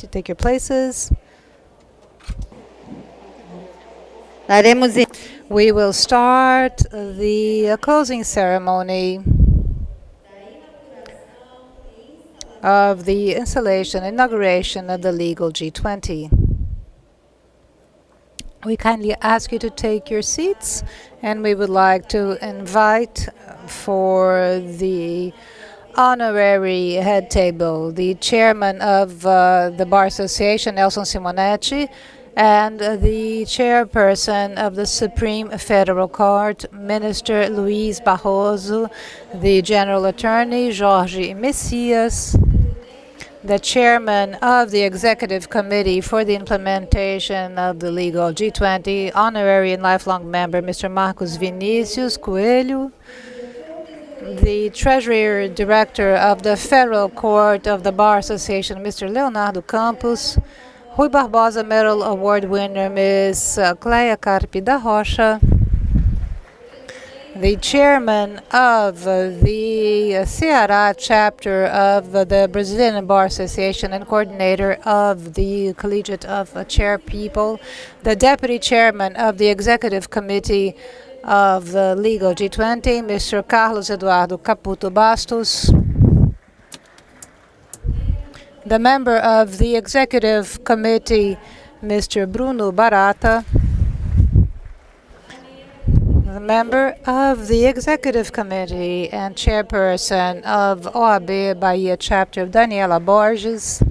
to take your places. We will start the closing ceremony of the inauguration of the legal G20. We kindly ask you to take your seats, and we would like to invite for the honorary head table the chairman of the Bar Association, Nelson Simonetti, and the chairperson of the Supreme Federal Court, Minister Luiz Barroso, the General Attorney, Jorge Messias, the chairman of the Executive Committee for the implementation of the legal G20, honorary and lifelong member, Mr. Marcos Vinicius Coelho, the Treasury Director of the Federal Court of the Bar Association, Mr. Leonardo Campos, Rui Barbosa Medal Award winner, Ms. Cleia Carpi da Rocha, the chairman of the Ceará chapter of the Brazilian Bar Association and coordinator of the Collegiate of Chair People, the deputy chairman of the Executive Committee of the Legal G20, Mr. Carlos Eduardo Caputo Bastos, the member of the Executive Committee, Mr. Bruno Barata, the member of the Executive Committee and chairperson of OAB Bahia chapter, Daniela Borges,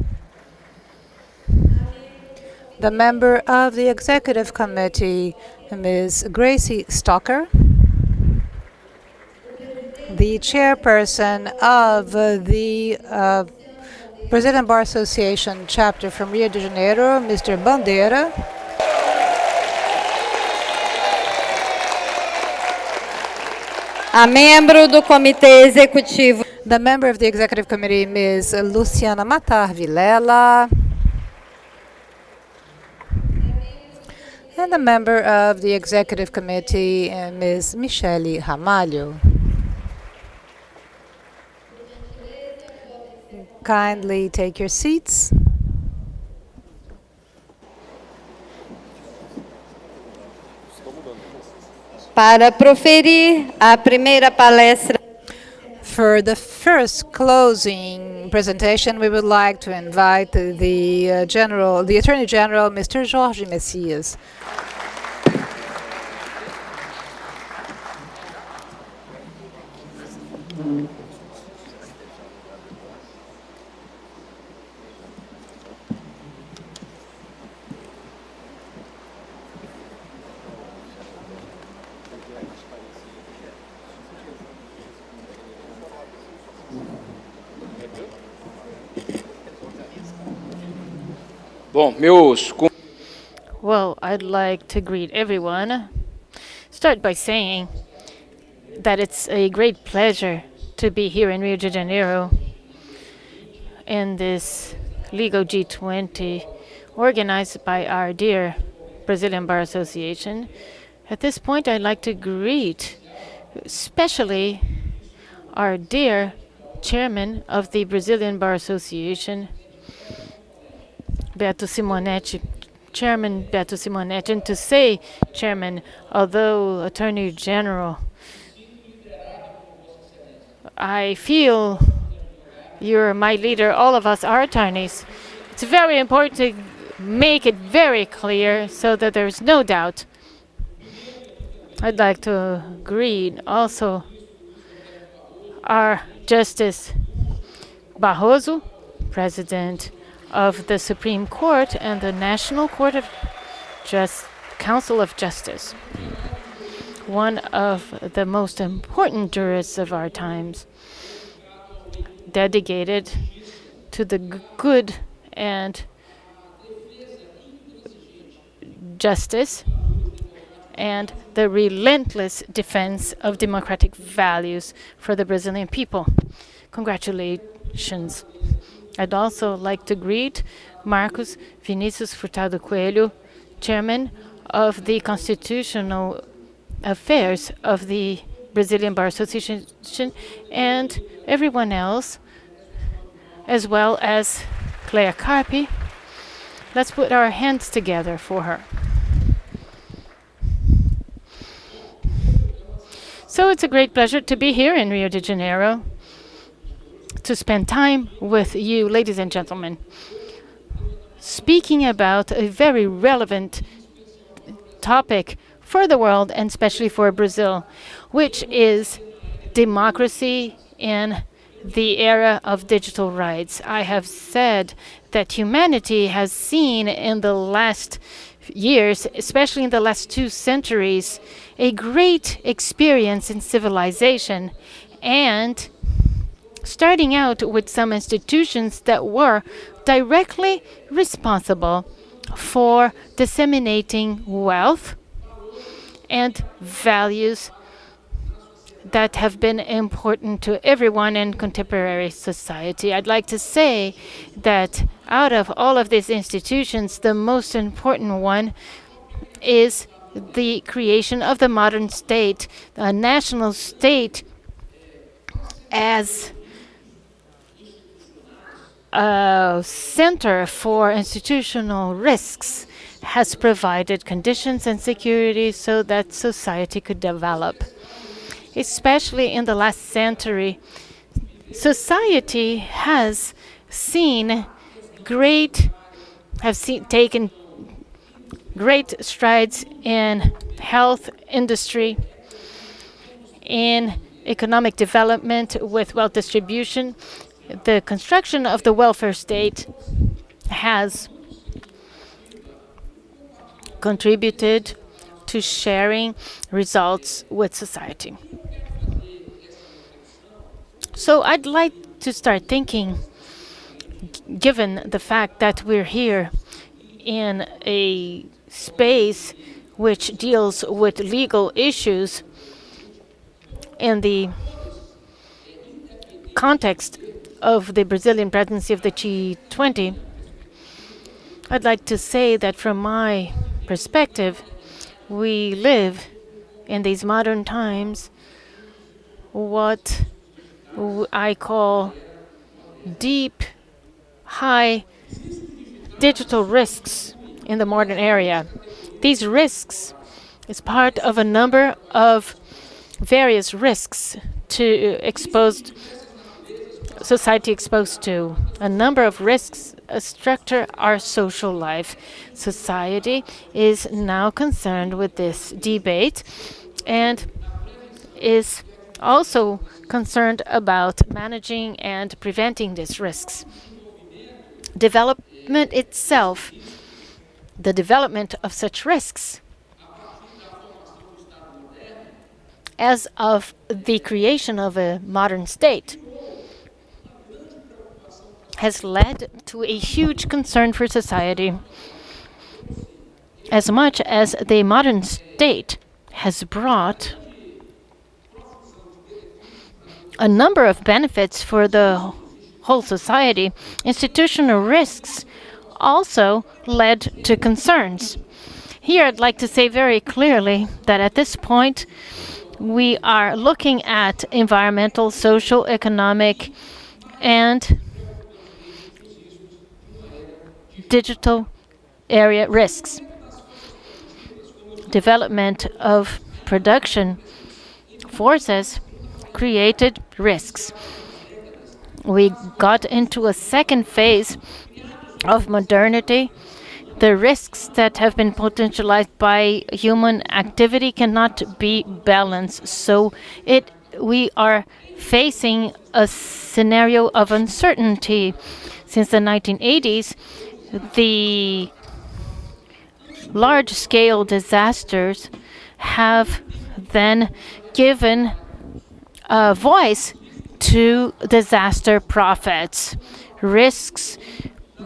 the member of the Executive Committee, Ms. Gracie Stocker, the chairperson of the Brazilian Bar Association chapter from Rio de Janeiro, Mr. Bandeira, a membro do Comitê Executivo, the member of the Executive Committee, Ms. Luciana Matar Vilela, and the member of the Executive Committee, Ms. Michele Ramalho. Kindly take your seats. para proferir a primeira palestra. For the first closing presentation, we would like to invite the Attorney General, Mr. Jorge Messias. Well, I'd like to greet everyone. Start by saying that it's a great pleasure to be here in Rio de Janeiro in this legal G20 organized by our dear Brazilian Bar Association. At this point, I'd like to greet especially our dear chairman of the Brazilian Bar Association, Beto Simonetti, Chairman Beto Simonetti, and to say, Chairman, although Attorney General, I feel you're my leader, all of us are attorneys. It's very important to make it very clear so that there's no doubt. I'd like to greet also our Justice Barroso, President of the Supreme Court and the National Court of Council of Justice, one of the most important jurists of our times, dedicated to the good and justice and the relentless defense of democratic values for the Brazilian people. Congratulations. I'd also like to greet Marcos Vinicius Furtado Coelho, Chairman of the Constitutional Affairs of the Brazilian Bar Association, and everyone else, as well as Cleia Carpi, Let's put our hands together for her. So it's a great pleasure to be here in Rio de Janeiro, to spend time with you, ladies and gentlemen, speaking about a very relevant topic for the world and especially for Brazil, which is democracy in the era of digital rights. I have said that humanity has seen in the last years, especially in the last 2 centuries, a great experience in civilization, and starting out with some institutions that were directly responsible for disseminating wealth and values that have been important to everyone in contemporary society. I'd like to say that out of all of these institutions, the most important one is the creation of the modern state, a national state, as a center for institutional risks, has provided conditions and security so that society could develop. Especially in the last century, society has taken great strides in health industry, in economic development with wealth distribution. The construction of the welfare state has contributed to sharing results with society. So I'd like to start thinking, given the fact that we're here in a space which deals with legal issues in the context of the Brazilian presidency of the G20, I'd like to say that from my perspective, we live in these modern times what I call deep, high digital risks in the modern area. These risks is part of a number of various risks to society exposed to. A number of risks structure our social life. Society is now concerned with this debate and is also concerned about managing and preventing these risks. Development itself, the development of such risks, as of the creation of a modern state, has led to a huge concern for society. As much as the modern state has brought a number of benefits for the whole society, institutional risks also led to concerns. Here I'd like to say very clearly that at this point we are looking at environmental, social, economic, and digital area risks. Development of production forces created risks. We got into a second phase of modernity. The risks that have been potentialized by human activity cannot be balanced. So we are facing a scenario of uncertainty. Since the 1980s, the large-scale disasters have then given a voice to disaster prophets. Risks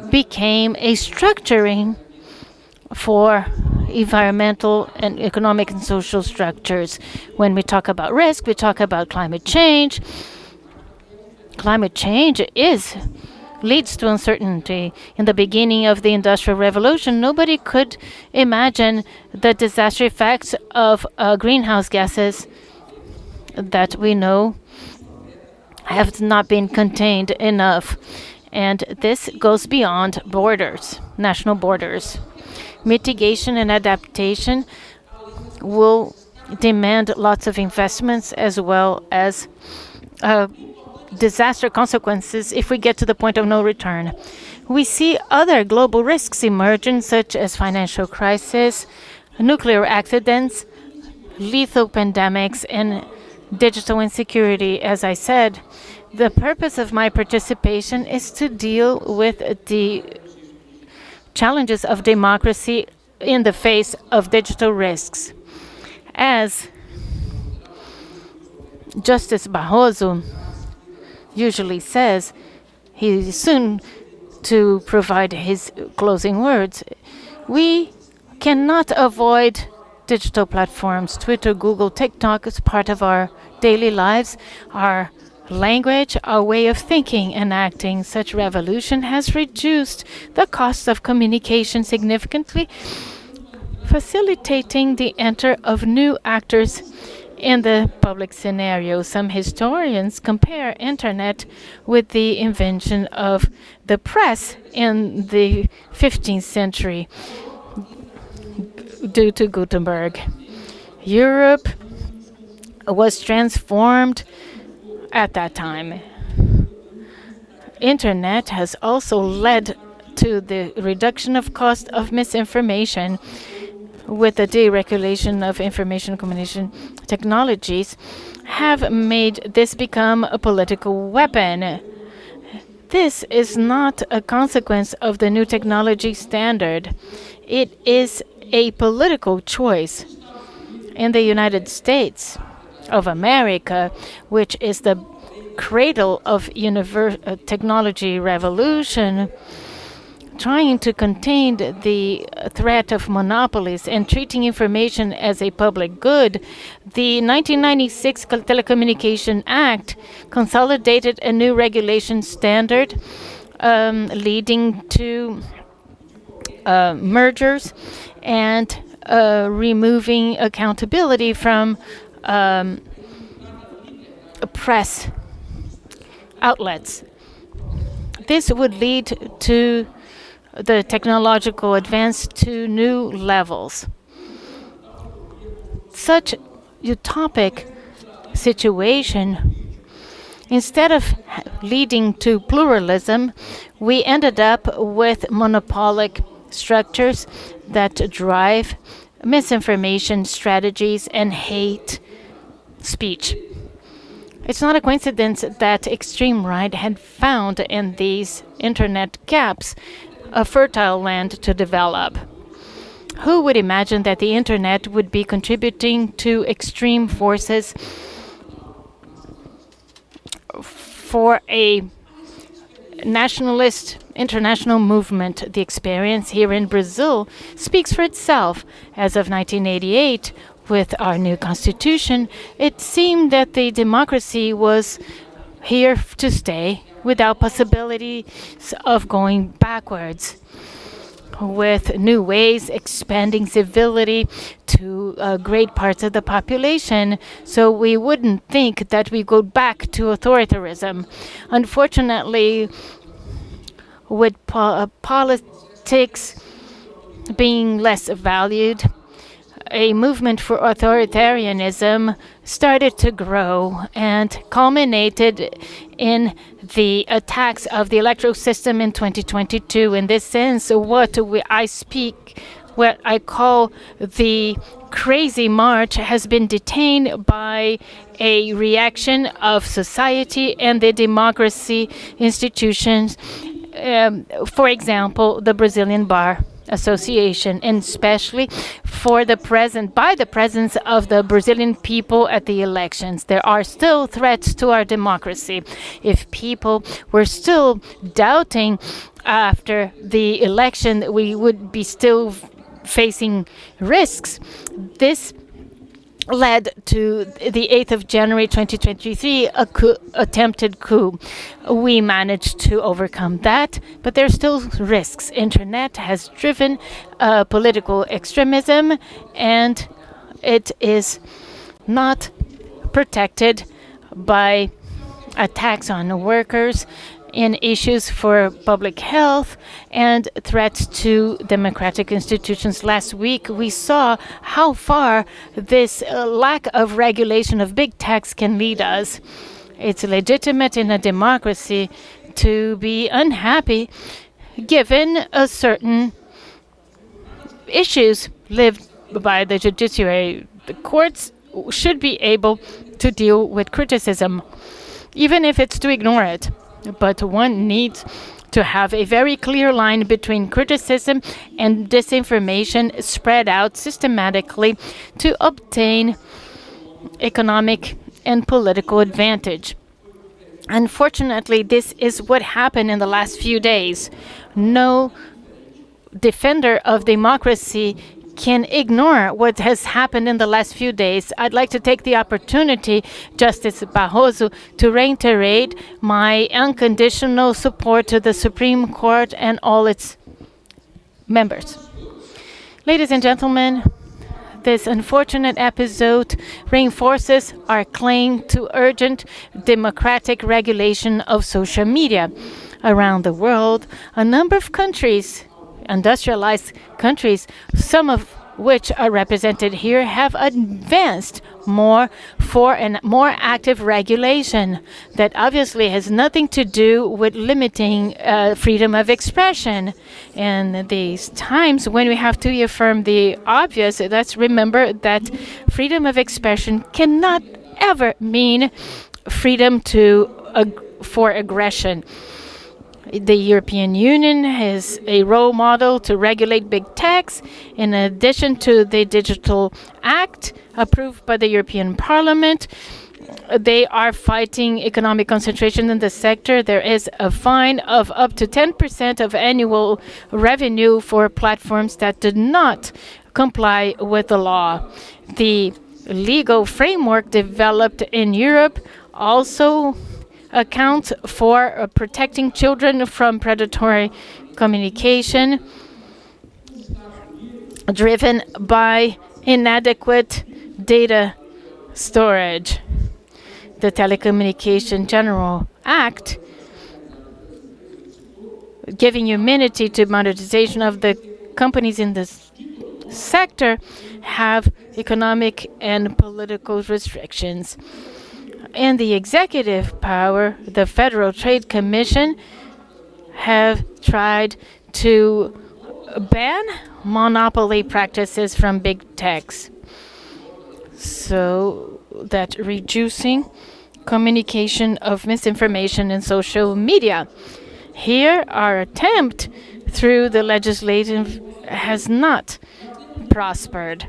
became a structuring for environmental and economic and social structures. When we talk about risk, we talk about climate change. Climate change leads to uncertainty. In the beginning of the Industrial Revolution, nobody could imagine the disaster effects of greenhouse gases that we know have not been contained enough. And this goes beyond borders, national borders. Mitigation and adaptation will demand lots of investments as well as disaster consequences if we get to the point of no return. We see other global risks emerging, such as financial crisis, nuclear accidents, lethal pandemics, and digital insecurity. As I said, the purpose of my participation is to deal with the challenges of democracy in the face of digital risks. As Justice Barroso usually says, he's soon to provide his closing words. We cannot avoid digital platforms. Twitter, Google, TikTok is part of our daily lives, our language, our way of thinking and acting. Such revolution has reduced the cost of communication significantly, facilitating the entry of new actors in the public scenario. Some historians compare internet with the invention of the press in the 15th century due to Gutenberg. Europe was transformed at that time. Internet has also led to the reduction of cost of misinformation with the deregulation of information communication technologies have made this become a political weapon. This is not a consequence of the new technology standard. It is a political choice. In the United States of America, which is the cradle of technology revolution, trying to contain the threat of monopolies and treating information as a public good, the 1996 Telecommunication Act consolidated a new regulation standard, leading to mergers and removing accountability from press outlets. This would lead to the technological advance to new levels. Such utopic situation, instead of leading to pluralism, we ended up with monopolic structures that drive misinformation strategies and hate speech. It's not a coincidence that extreme right had found in these internet gaps a fertile land to develop. Who would imagine that the internet would be contributing to extreme forces for a nationalist international movement? The experience here in Brazil speaks for itself. As of 1988, with our new constitution, it seemed that the democracy was here to stay without possibilities of going backwards, with new ways expanding civility to great parts of the population, so we wouldn't think that we go back to authoritarianism. Unfortunately, with politics being less valued, a movement for authoritarianism started to grow and culminated in the attacks of the electoral system in 2022. In this sense, what I call the crazy march has been detained by a reaction of society and the democracy institutions. For example, the Brazilian Bar Association, and especially by the presence of the Brazilian people at the elections. There are still threats to our democracy. If people were still doubting after the election, we would be still facing risks. This led to the 8th of January 2023, attempted coup. We managed to overcome that, but there are still risks. Internet has driven political extremism, and it is not protected by attacks on workers in issues for public health and threats to democratic institutions. Last week, we saw how far this lack of regulation of big techs can lead us. It's legitimate in a democracy to be unhappy given a certain issues lived by the judiciary. The courts should be able to deal with criticism, even if it's to ignore it. But one needs to have a very clear line between criticism and disinformation spread out systematically to obtain economic and political advantage. Unfortunately, this is what happened in the last few days. No defender of democracy can ignore what has happened in the last few days. I'd like to take the opportunity, Justice Barroso, to reiterate my unconditional support to the Supreme Court and all its members. Ladies and gentlemen, this unfortunate episode reinforces our claim to urgent democratic regulation of social media. Around the world, a number of countries, industrialized countries, some of which are represented here, have advanced more for a more active regulation that obviously has nothing to do with limiting freedom of expression. In these times when we have to affirm the obvious, let's remember that freedom of expression cannot ever mean freedom for aggression. The European Union is a role model to regulate big techs. In addition to the Digital Act approved by the European Parliament, they are fighting economic concentration in the sector. There is a fine of up to 10% of annual revenue for platforms that do not comply with the law. The legal framework developed in Europe also accounts for protecting children from predatory communication driven by inadequate data storage. The Telecommunication General Act, giving immunity to monetization of the companies in this sector, have economic and political restrictions. In the executive power, the Federal Trade Commission have tried to ban monopoly practices from big techs, so that reducing communication of misinformation in social media. Here, our attempt through the legislative has not prospered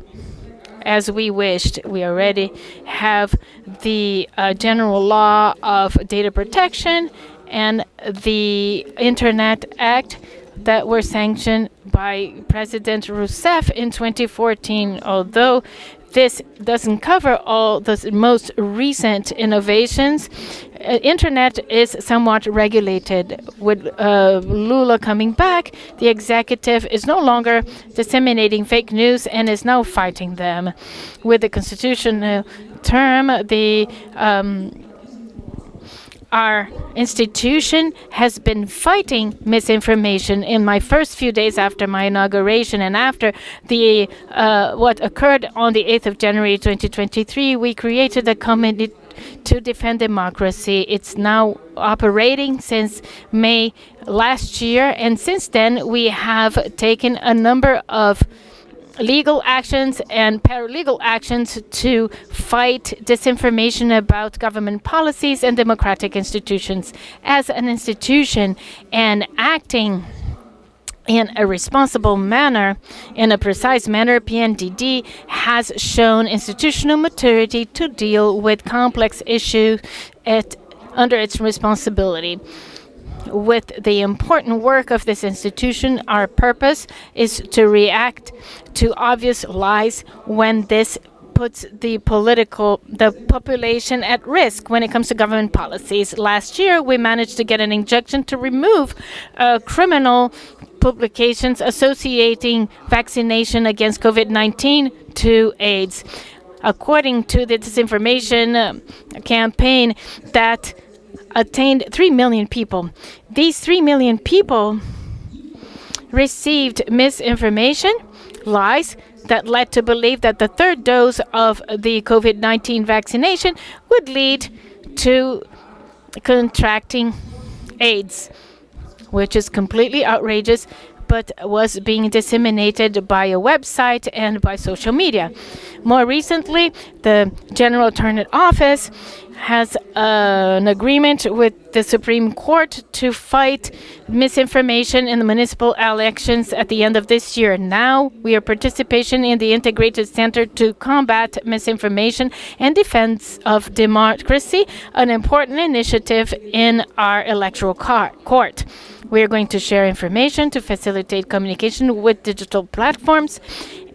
as we wished. We already have the general law of data protection and the Internet Act that were sanctioned by President Rousseff in 2014. Although this doesn't cover all the most recent innovations, Internet is somewhat regulated. With Lula coming back, the executive is no longer disseminating fake news and is now fighting them. With the constitutional term, our institution has been fighting misinformation. In my first few days after my inauguration and after the what occurred on the 8th of January 2023, we created a committee to defend democracy. It's now operating since May last year, and since then we have taken a number of legal actions and paralegal actions to fight disinformation about government policies and democratic institutions. As an institution and acting in a responsible manner, in a precise manner, PNDD has shown institutional maturity to deal with complex issues under its responsibility. With the important work of this institution, our purpose is to react to obvious lies when this puts the population at risk when it comes to government policies. Last year, we managed to get an injunction to remove criminal publications associating vaccination against COVID-19 to AIDS. According to the disinformation campaign that attained 3 million people. These 3 million people received misinformation, lies that led to believe that the third dose of the COVID-19 vaccination would lead to contracting AIDS, which is completely outrageous, but was being disseminated by a website and by social media. More recently, the General Attorney Office has an agreement with the Supreme Court to fight misinformation in the municipal elections at the end of this year. Now we are participating in the Integrated Center to Combat Misinformation and Defense of Democracy, an important initiative in our electoral court. We are going to share information to facilitate communication with digital platforms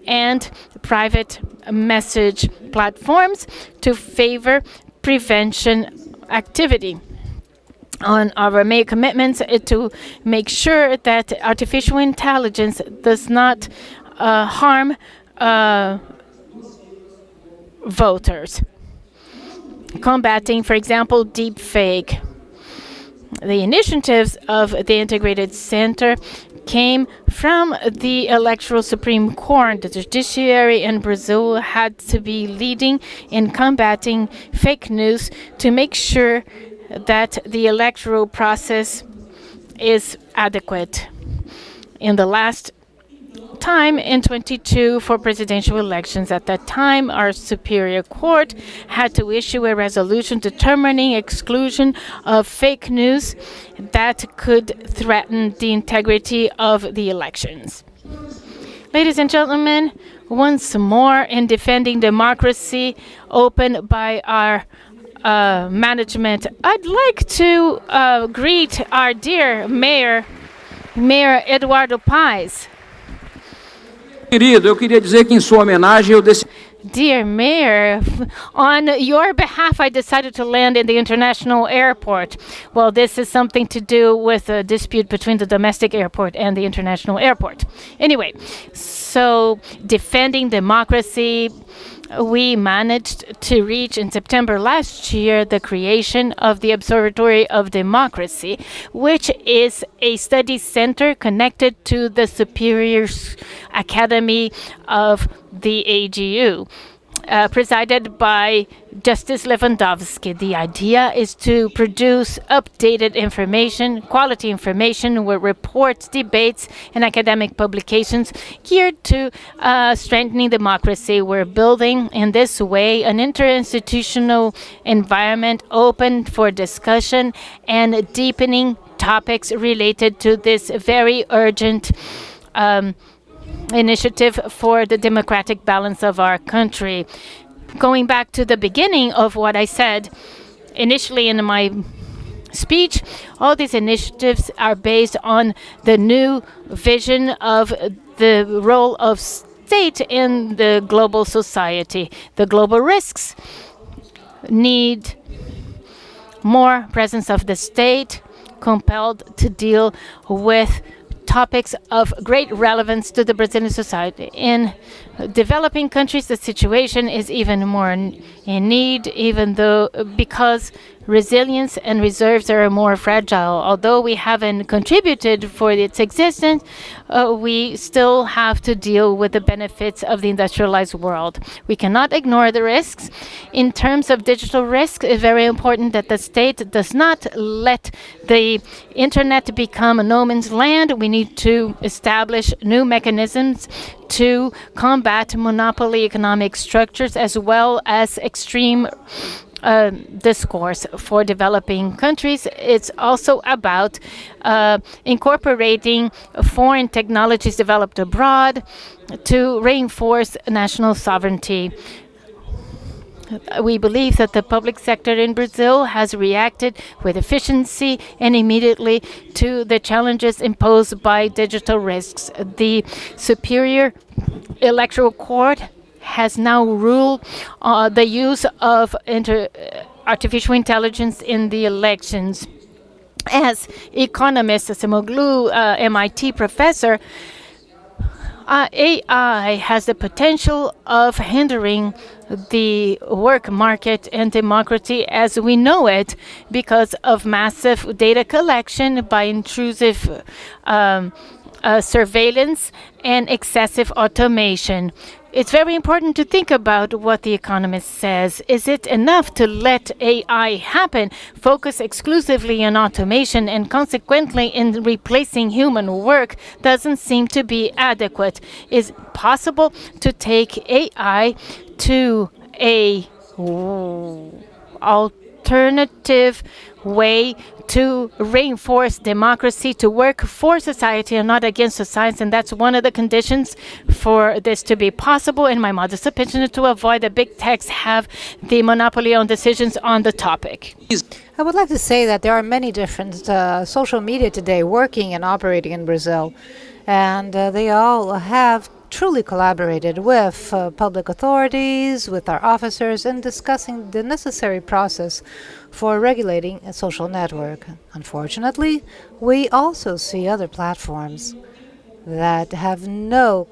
and private message platforms to favor prevention activity. On our main commitments to make sure that artificial intelligence does not harm voters. Combating, for example, deepfake. The initiatives of the Integrated Center came from the Electoral Supreme Court. The judiciary in Brazil had to be leading in combating fake news to make sure that the electoral process is adequate. In the last time in 22 for presidential elections. At that time, our Superior Court had to issue a resolution determining exclusion of fake news that could threaten the integrity of the elections. Ladies and gentlemen, once more in defending democracy opened by our management, I'd like to greet our dear Mayor Eduardo Paes. Querido, eu queria dizer que em sua homenagem eu decidi. Dear Mayor, on your behalf, I decided to land in the international airport. Well, this is something to do with a dispute between the domestic airport and the international airport. Anyway, so defending democracy, we managed to reach in September last year the creation of the Observatory of Democracy, which is a study center connected to the Superior Academy of the AGU, presided by Justice Lewandowski. The idea is to produce updated information, quality information with reports, debates, and academic publications geared to strengthening democracy. We're building in this way an interinstitutional environment open for discussion and deepening topics related to this very urgent initiative for the democratic balance of our country. Going back to the beginning of what I said initially in my speech, all these initiatives are based on the new vision of the role of state in the global society. The global risks need more presence of the state, compelled to deal with topics of great relevance to the Brazilian society. In developing countries, the situation is even more in need, even though because resilience and reserves are more fragile. Although we haven't contributed for its existence, we still have to deal with the benefits of the industrialized world. We cannot ignore the risks. In terms of digital risk, it's very important that the state does not let the internet become a no man's land. We need to establish new mechanisms to combat monopoly economic structures as well as extreme discourse for developing countries. It's also about incorporating foreign technologies developed abroad to reinforce national sovereignty. We believe that the public sector in Brazil has reacted with efficiency and immediately to the challenges imposed by digital risks. The Superior Electoral Court has now ruled the use of artificial intelligence in the elections. As economist, Semoglu, MIT professor, AI has the potential of hindering the work market and democracy as we know it because of massive data collection by intrusive surveillance and excessive automation. It's very important to think about what the economist says. Is it enough to let AI happen, focus exclusively on automation, and consequently in replacing human work doesn't seem to be adequate? Is it possible to take AI to a alternative way to reinforce democracy, to work for society and not against society, and that's one of the conditions for this to be possible, in my modest opinion, to avoid that big techs have the monopoly on decisions on the topic. I would like to say that there are many different social media today working and operating in Brazil, and they all have truly collaborated with public authorities, with our officers, in discussing the necessary process for regulating a social network. Unfortunately, we also see other platforms that have no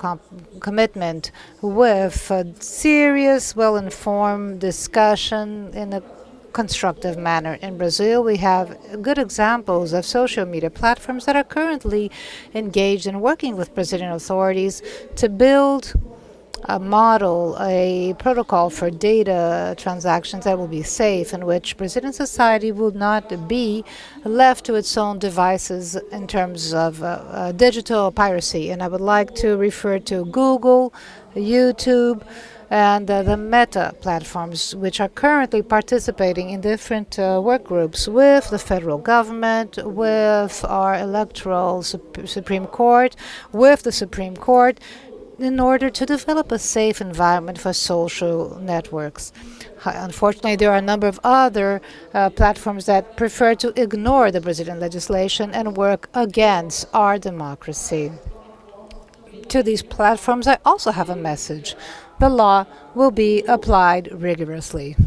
commitment with serious, well-informed discussion in a constructive manner. In Brazil, we have good examples of social media platforms that are currently engaged in working with Brazilian authorities to build a model, a protocol for data transactions that will be safe, in which Brazilian society will not be left to its own devices in terms of digital piracy. And I would like to refer to Google, YouTube, and the Meta platforms, which are currently participating in different work groups with the federal government, with our electoral Supreme Court, with the Supreme Court, in order to develop a safe environment for social networks. Unfortunately, there are a number of other platforms that prefer to ignore the Brazilian legislation and work against our democracy. To these platforms, I also have a message. The law will be applied rigorously.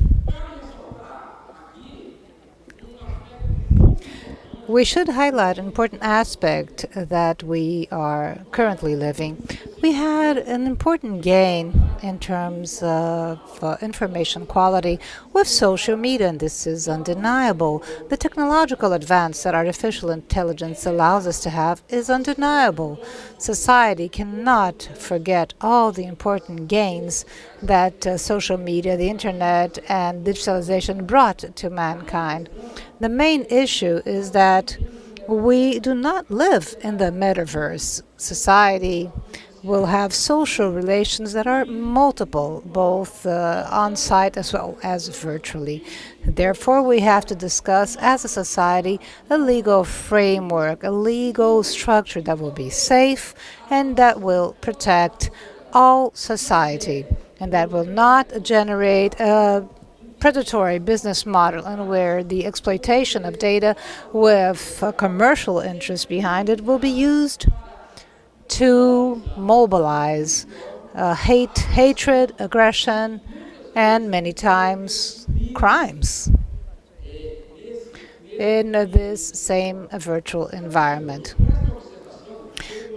We should highlight an important aspect that we are currently living. We had an important gain in terms of information quality with social media, and this is undeniable. The technological advance that artificial intelligence allows us to have is undeniable. Society cannot forget all the important gains that social media, the internet, and digitalization brought to mankind. The main issue is that we do not live in the metaverse. Society will have social relations that are multiple, both on-site as well as virtually. Therefore, we have to discuss as a society a legal framework, a legal structure that will be safe and that will protect all society and that will not generate a predatory business model and where the exploitation of data with a commercial interest behind it will be used to mobilize hatred, aggression, and many times crimes in this same virtual environment.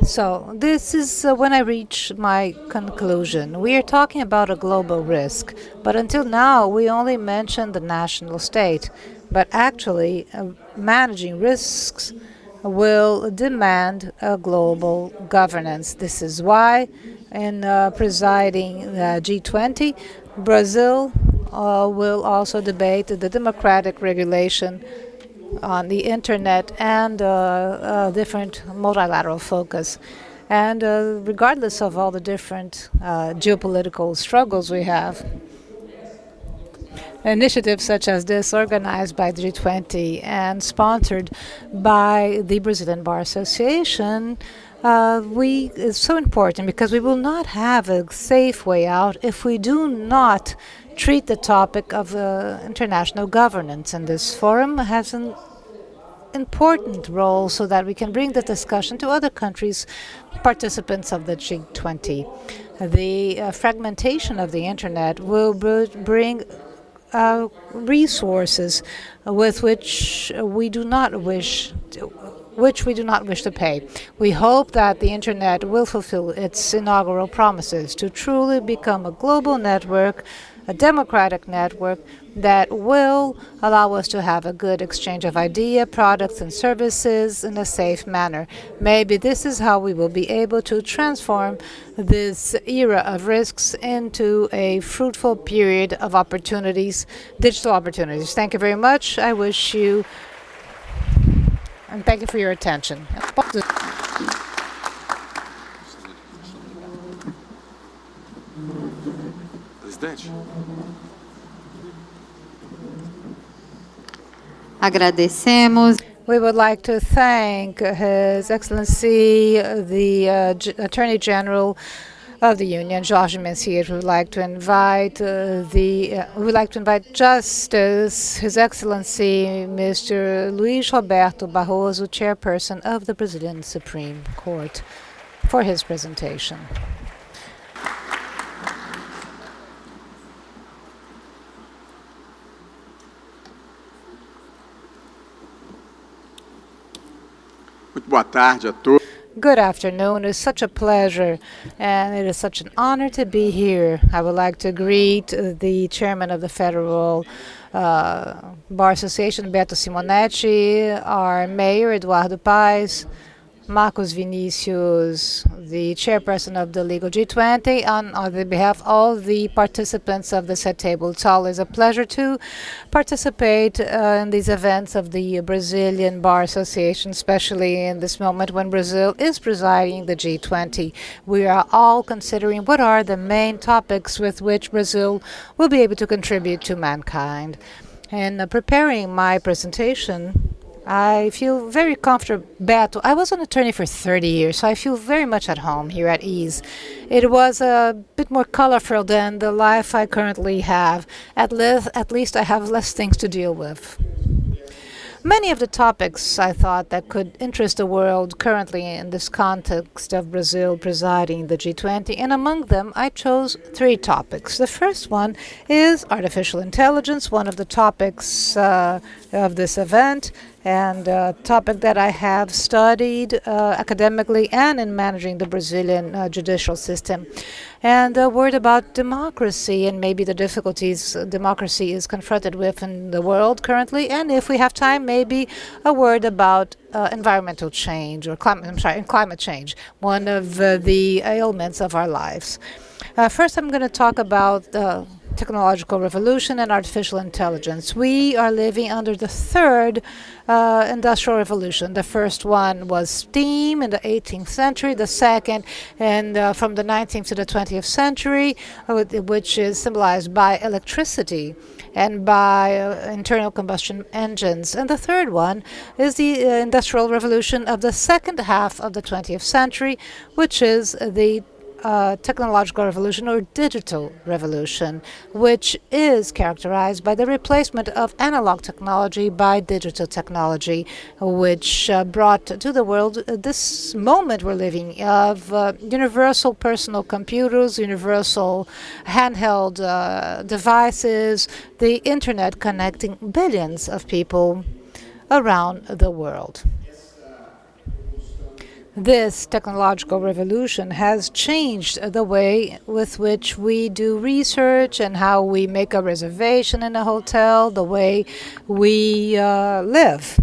So this is when I reach my conclusion. We are talking about a global risk, but until now we only mentioned the national state. But actually, managing risks will demand a global governance. This is why, in presiding G20, Brazil will also debate the democratic regulation on the internet and different multilateral focus. And regardless of all the different geopolitical struggles we have, initiatives such as this, organized by G20 and sponsored by the Brazilian Bar Association, is so important because we will not have a safe way out if we do not treat the topic of international governance. And this forum has an important role so that we can bring the discussion to other countries, participants of the G20. The fragmentation of the internet will bring resources with which we do not wish which we do not wish to pay. We hope that the Internet will fulfill its inaugural promises to truly become a global network, a democratic network that will allow us to have a good exchange of idea, products, and services in a safe manner. Maybe this is how we will be able to transform this era of risks into a fruitful period of opportunities, digital opportunities. Thank you very much. I wish you, and thank you for your attention. Presidente. Agradecemos. We would like to thank His Excellency, the Attorney General of the Union, Jorge Messias. We would like to invite Justice, His Excellency, Mr. Luis Roberto Barroso, Chairperson of the Brazilian Supreme Court, for his presentation. Muito boa tarde a todos. Good afternoon. It's such a pleasure and it is such an honor to be here. I would like to greet the chairman of the Federal Bar Association, Beto Simonetti, our mayor, Eduardo Paes, Marcos Vinicius, the chairperson of the Legal G20, on the behalf of all the participants of this head table. It's always a pleasure to participate in these events of the Brazilian Bar Association, especially in this moment when Brazil is presiding the G20. We are all considering what are the main topics with which Brazil will be able to contribute to mankind. In preparing my presentation, I feel very comfortable. Beto, I was an attorney for 30 years, so I feel very much at home here at ease. It was a bit more colorful than the life I currently have. At least I have less things to deal with. Many of the topics I thought that could interest the world currently in this context of Brazil presiding the G20, and among them I chose 3 topics. The first one is artificial intelligence, one of the topics of this event, and a topic that I have studied academically and in managing the Brazilian judicial system. And a word about democracy and maybe the difficulties democracy is confronted with in the world currently. And if we have time, maybe a word about environmental change or climate change, one of the ailments of our lives. First, I'm going to talk about the technological revolution and artificial intelligence. We are living under the third industrial revolution. The first one was steam in the 18th century, the second and from the 19th to the 20th century, which is symbolized by electricity and by internal combustion engines. And the third one is the industrial revolution of the second half of the 20th century, which is the technological revolution or digital revolution, which is characterized by the replacement of analog technology by digital technology, which brought to the world this moment we're living of universal personal computers, universal handheld devices, the internet connecting billions of people around the world. This technological revolution has changed the way with which we do research and how we make a reservation in a hotel, the way we live.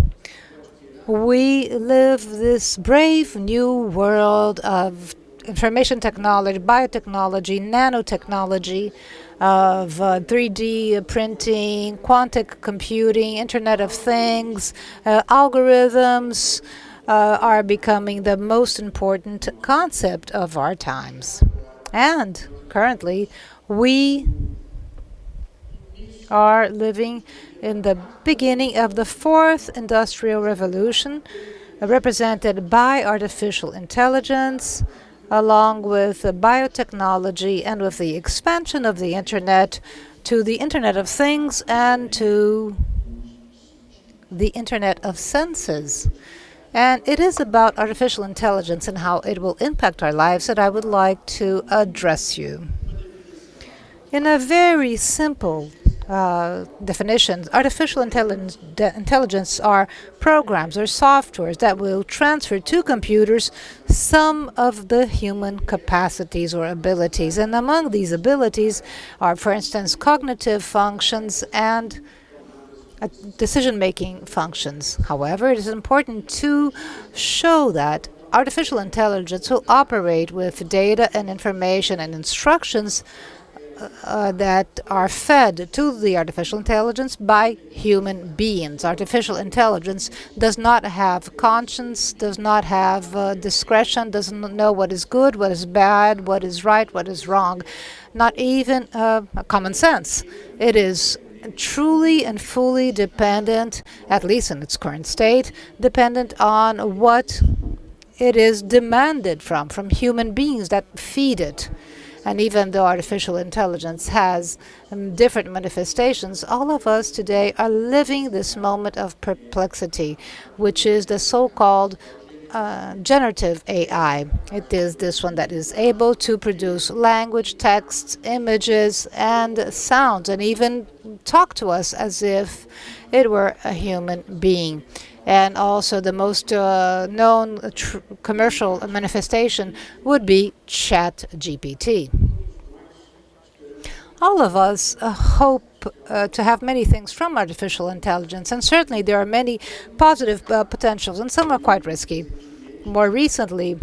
We live this brave new world of information technology, biotechnology, nanotechnology, of 3D printing, quantum computing, Internet of Things, algorithms, are becoming the most important concept of our times. And currently, we are living in the beginning of the fourth industrial revolution, represented by artificial intelligence, along with biotechnology and with the expansion of the Internet to the Internet of Things and to the Internet of Senses. And it is about artificial intelligence and how it will impact our lives that I would like to address you. In a very simple definitions. Artificial intelligence are programs or softwares that will transfer to computers some of the human capacities or abilities. And among these abilities are, for instance, cognitive functions and decision-making functions. However, it is important to show that artificial intelligence will operate with data and information and instructions that are fed to the artificial intelligence by human beings. Artificial intelligence does not have conscience, does not have discretion, doesn't know what is good, what is bad, what is right, what is wrong, not even common sense. It is truly and fully dependent, at least in its current state, dependent on what it is demanded from human beings that feed it. And even though artificial intelligence has different manifestations, all of us today are living this moment of perplexity, which is the so-called generative AI. It is this one that is able to produce language, texts, images, and sounds, and even talk to us as if it were a human being. And also the most known commercial manifestation would be ChatGPT. All of us hope to have many things from artificial intelligence, and certainly there are many positive potentials, and some are quite risky. More recently,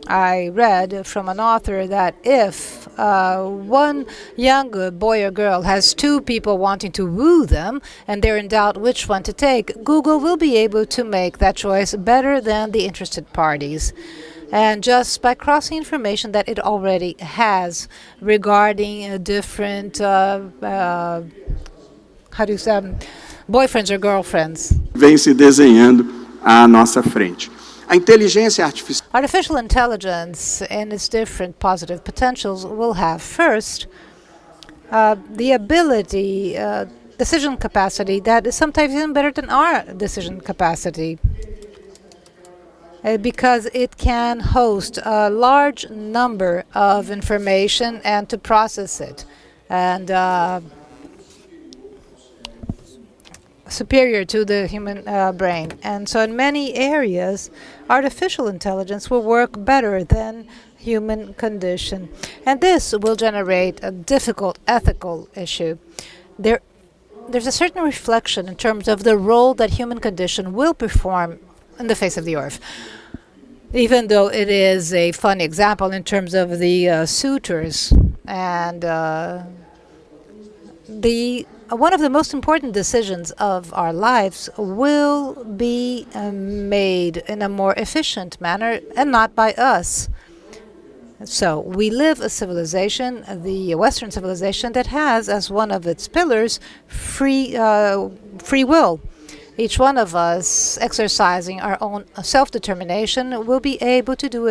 I read from an author that if one young boy or girl has two people wanting to woo them and they're in doubt which one to take, Google will be able to make that choice better than the interested parties. And just by crossing information that it already has regarding different boyfriends or girlfriends. Vem se desenhando à nossa frente. A inteligência artificial. Artificial intelligence and its different positive potentials will have first the ability, decision capacity that is sometimes even better than our decision capacity. Because it can host a large number of information and to process it. And superior to the human brain. And so in many areas, artificial intelligence will work better than human condition. And this will generate a difficult ethical issue. There's a certain reflection in terms of the role that human condition will perform in the face of the earth. Even though it is a funny example in terms of the suitors and one of the most important decisions of our lives will be made in a more efficient manner and not by us. So we live a civilization, the Western civilization, that has as one of its pillars free will. Each one of us exercising our own self-determination will be able to do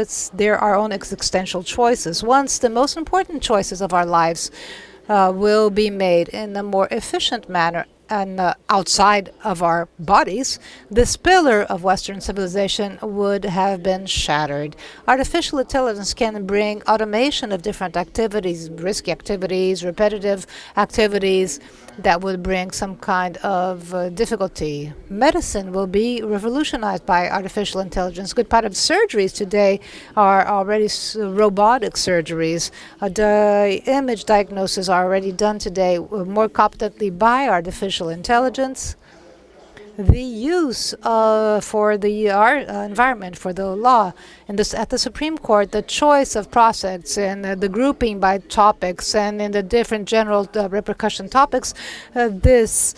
our own existential choices. Once the most important choices of our lives will be made in a more efficient manner and outside of our bodies, this pillar of Western civilization would have been shattered. Artificial intelligence can bring automation of different activities, risky activities, repetitive activities that would bring some kind of difficulty. Medicine will be revolutionized by artificial intelligence. Good part of surgeries today are already robotic surgeries. The image diagnosis are already done today more competently by artificial intelligence. The use for the environment, for the law, at the Supreme Court, the choice of process and the grouping by topics and in the different general repercussion topics, this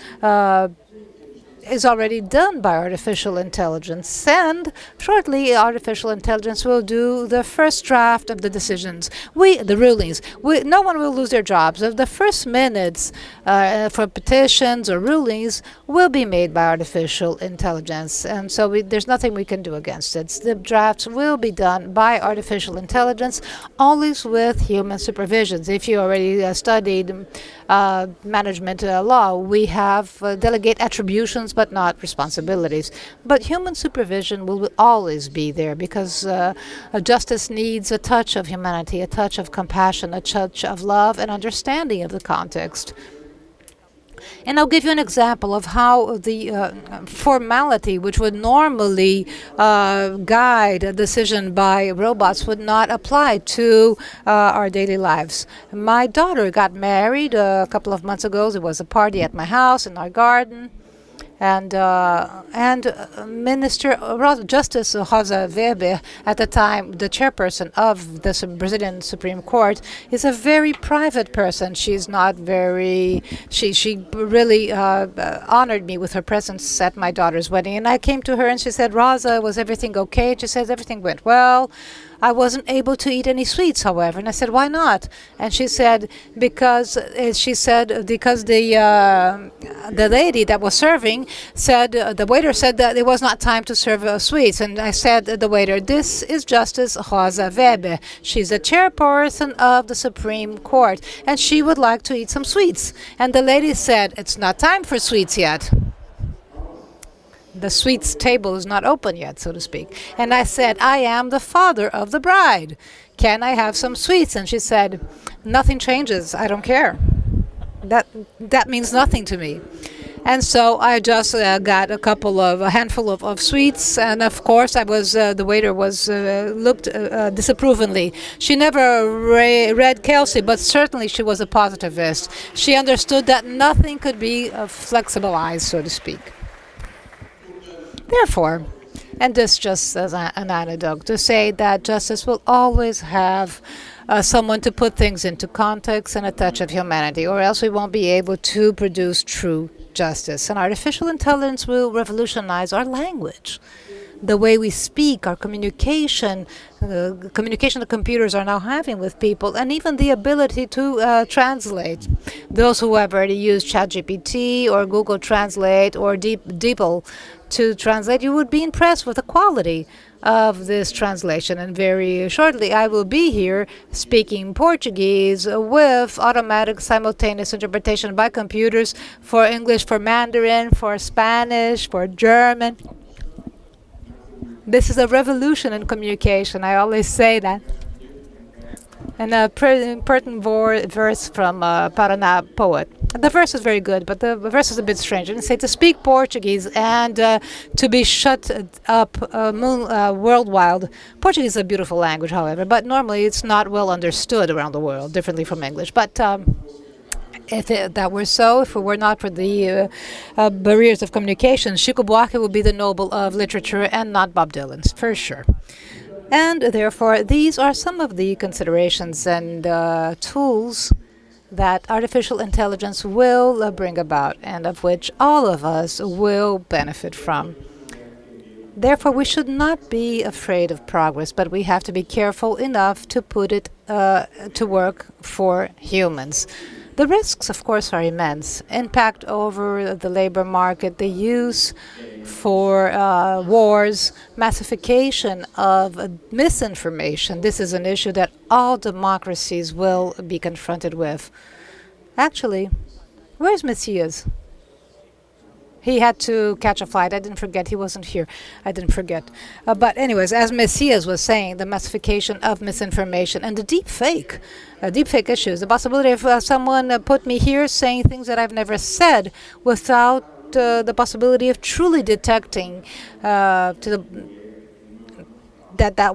is already done by artificial intelligence. And shortly, artificial intelligence will do the first draft of the decisions. The rulings. No one will lose their jobs. The first minutes for petitions or rulings will be made by artificial intelligence. And so there's nothing we can do against it. The drafts will be done by artificial intelligence, always with human supervisions. If you already studied management law, we have delegate attributions but not responsibilities. But human supervision will always be there because justice needs a touch of humanity, a touch of compassion, a touch of love and understanding of the context. And I'll give you an example of how the formality, which would normally guide a decision by robots, would not apply to our daily lives. My daughter got married a couple of months ago. There was a party at my house in our garden. And Justice Rosa Weber, at the time the chairperson of the Brazilian Supreme Court, is a very private person. She's not very. She really honored me with her presence at my daughter's wedding. And I came to her and she said, "Rosa, was everything okay?" And she says everything went well. I wasn't able to eat any sweets, however. And I said, "Why not?" And she said, because the lady that was serving said, the waiter said that it was not time to serve sweets. And I said to the waiter, "This is Justice Rosa Weber. She's the chairperson of the Supreme Court, and she would like to eat some sweets." And the lady said, "It's not time for sweets yet. The sweets table is not open yet," so to speak. And I said, "I am the father of the bride. Can I have some sweets?" And she said, "Nothing changes. I don't care. That means nothing to me." And so I just got a handful of sweets, and of course the waiter was looked disapprovingly. She never read Kelsey, but certainly she was a positivist. She understood that nothing could be flexibilized, so to speak. Therefore, and this just as an anecdote, to say that justice will always have someone to put things into context and a touch of humanity, or else we won't be able to produce true justice. And artificial intelligence will revolutionize our language, the way we speak, our communication, the communication the computers are now having with people, and even the ability to translate. Those who have already used ChatGPT or Google Translate or DeepL to translate, you would be impressed with the quality of this translation. And very shortly, I will be here speaking Portuguese with automatic simultaneous interpretation by computers for English, for Mandarin, for Spanish, for German. This is a revolution in communication. I always say that. And a important verse from a Paraná poet. The verse is very good, but the verse is a bit strange. It says to speak Portuguese and to be shut up worldwide. Portuguese is a beautiful language, however, but normally it's not well understood around the world, differently from English. But if that were so, if it were not for the barriers of communication, Chico Buarque would be the Nobel of literature and not Bob Dylan, for sure. And therefore, these are some of the considerations and tools that artificial intelligence will bring about, and of which all of us will benefit from. Therefore, we should not be afraid of progress, but we have to be careful enough to put it to work for humans. The risks, of course, are immense. Impact over the labor market, the use for wars, massification of misinformation. This is an issue that all democracies will be confronted with. Actually, where's Messias? He had to catch a flight. I didn't forget. He wasn't here. I didn't forget. But anyways, as Messias was saying, the massification of misinformation and the deep fake issues, the possibility of someone put me here saying things that I've never said without the possibility of truly detecting that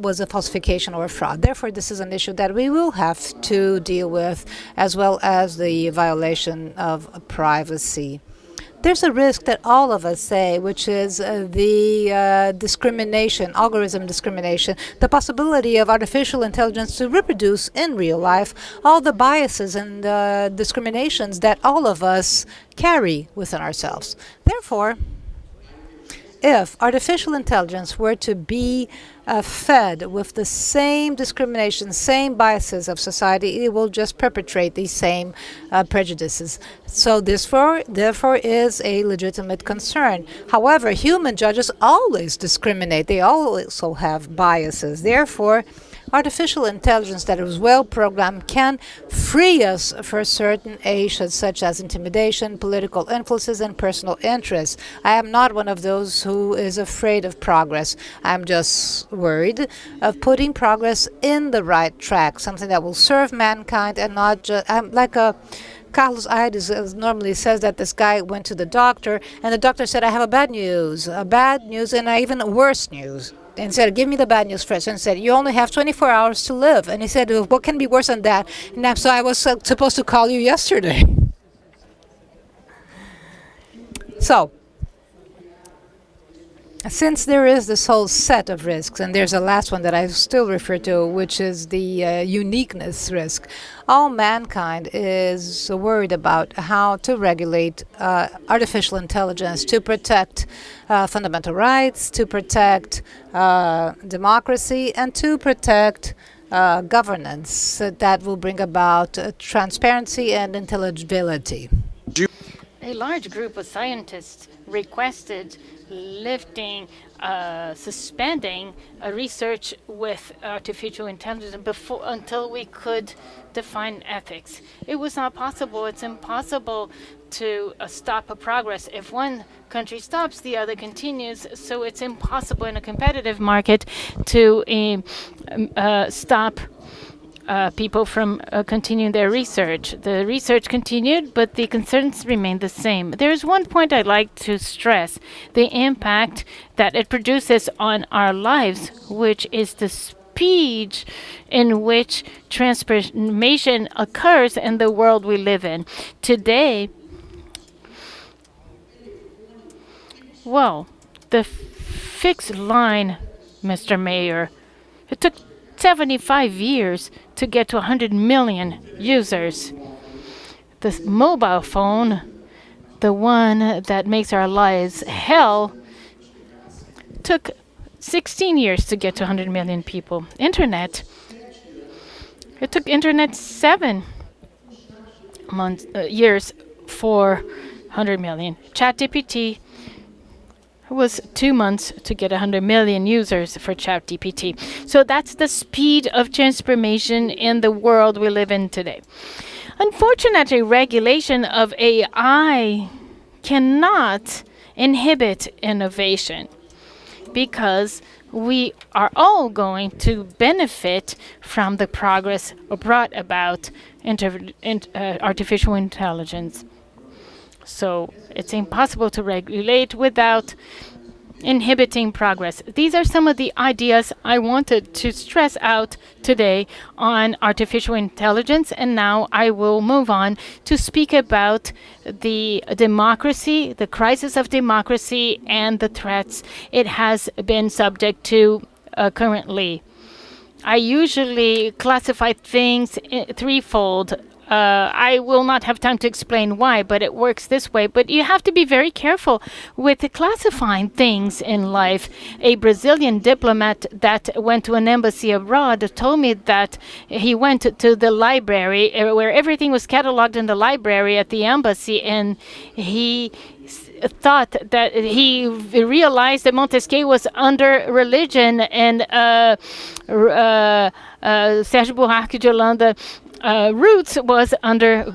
was a falsification or a fraud. Therefore, this is an issue that we will have to deal with, as well as the violation of privacy. There's a risk that all of us say, which is the discrimination, algorithm discrimination, the possibility of artificial intelligence to reproduce in real life all the biases and discriminations that all of us carry within ourselves. Therefore, if artificial intelligence were to be fed with the same discrimination, same biases of society, it will just perpetrate these same prejudices. So therefore is a legitimate concern. However, human judges always discriminate. They also have biases. Therefore, artificial intelligence that is well programmed can free us for certain issues such as intimidation, political influences, and personal interests. I am not one of those who is afraid of progress. I'm just worried of putting progress in the right track, something that will serve mankind and not just... I'm like a Carlos Aires normally says that this guy went to the doctor, and the doctor said, I have a bad news, and even worse news. And said, give me the bad news first. And said, you only have 24 hours to live. And he said, well, what can be worse than that? And so I was supposed to call you yesterday. So, since there is this whole set of risks, and there's a last one that I still refer to, which is the uniqueness risk, all mankind is worried about how to regulate artificial intelligence to protect fundamental rights, to protect democracy, and to protect governance that will bring about transparency and intelligibility. A large group of scientists requested suspending research with artificial intelligence until we could define ethics. It was not possible. It's impossible to stop a progress. If one country stops, the other continues. So it's impossible in a competitive market to stop people from continuing their research. The research continued, but the concerns remain the same. There's one point I'd like to stress, the impact that it produces on our lives, which is the speed in which transformation occurs in the world we live in. Today, well, the fixed line, Mr. Mayor, it took 75 years to get to 100 million users. The mobile phone, the one that makes our lives hell, took 16 years to get to 100 million people. Internet, it took internet 7 years for 100 million. ChatGPT was 2 months to get 100 million users for ChatGPT. So that's the speed of transformation in the world we live in today. Unfortunately, regulation of AI cannot inhibit innovation because we are all going to benefit from the progress brought about artificial intelligence. So it's impossible to regulate without inhibiting progress. These are some of the ideas I wanted to stress out today on artificial intelligence, and now I will move on to speak about the democracy, the crisis of democracy, and the threats it has been subject to currently. I usually classify things threefold. I will not have time to explain why, but it works this way. But you have to be very careful with classifying things in life. A Brazilian diplomat that went to an embassy abroad told me that he went to the library where everything was cataloged in the library at the embassy, and he thought that he realized that Montesquieu was under religion and Sérgio Buarque de Holanda Roots was under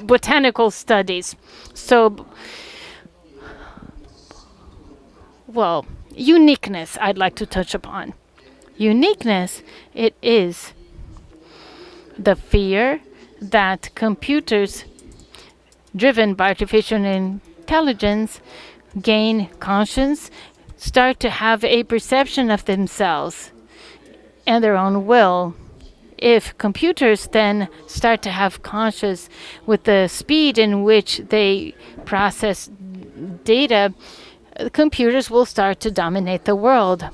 botanical studies. So, well, uniqueness I'd like to touch upon. Uniqueness, it is the fear that computers driven by artificial intelligence gain conscience, start to have a perception of themselves and their own will. If computers then start to have conscious with the speed in which they process data, computers will start to dominate the world.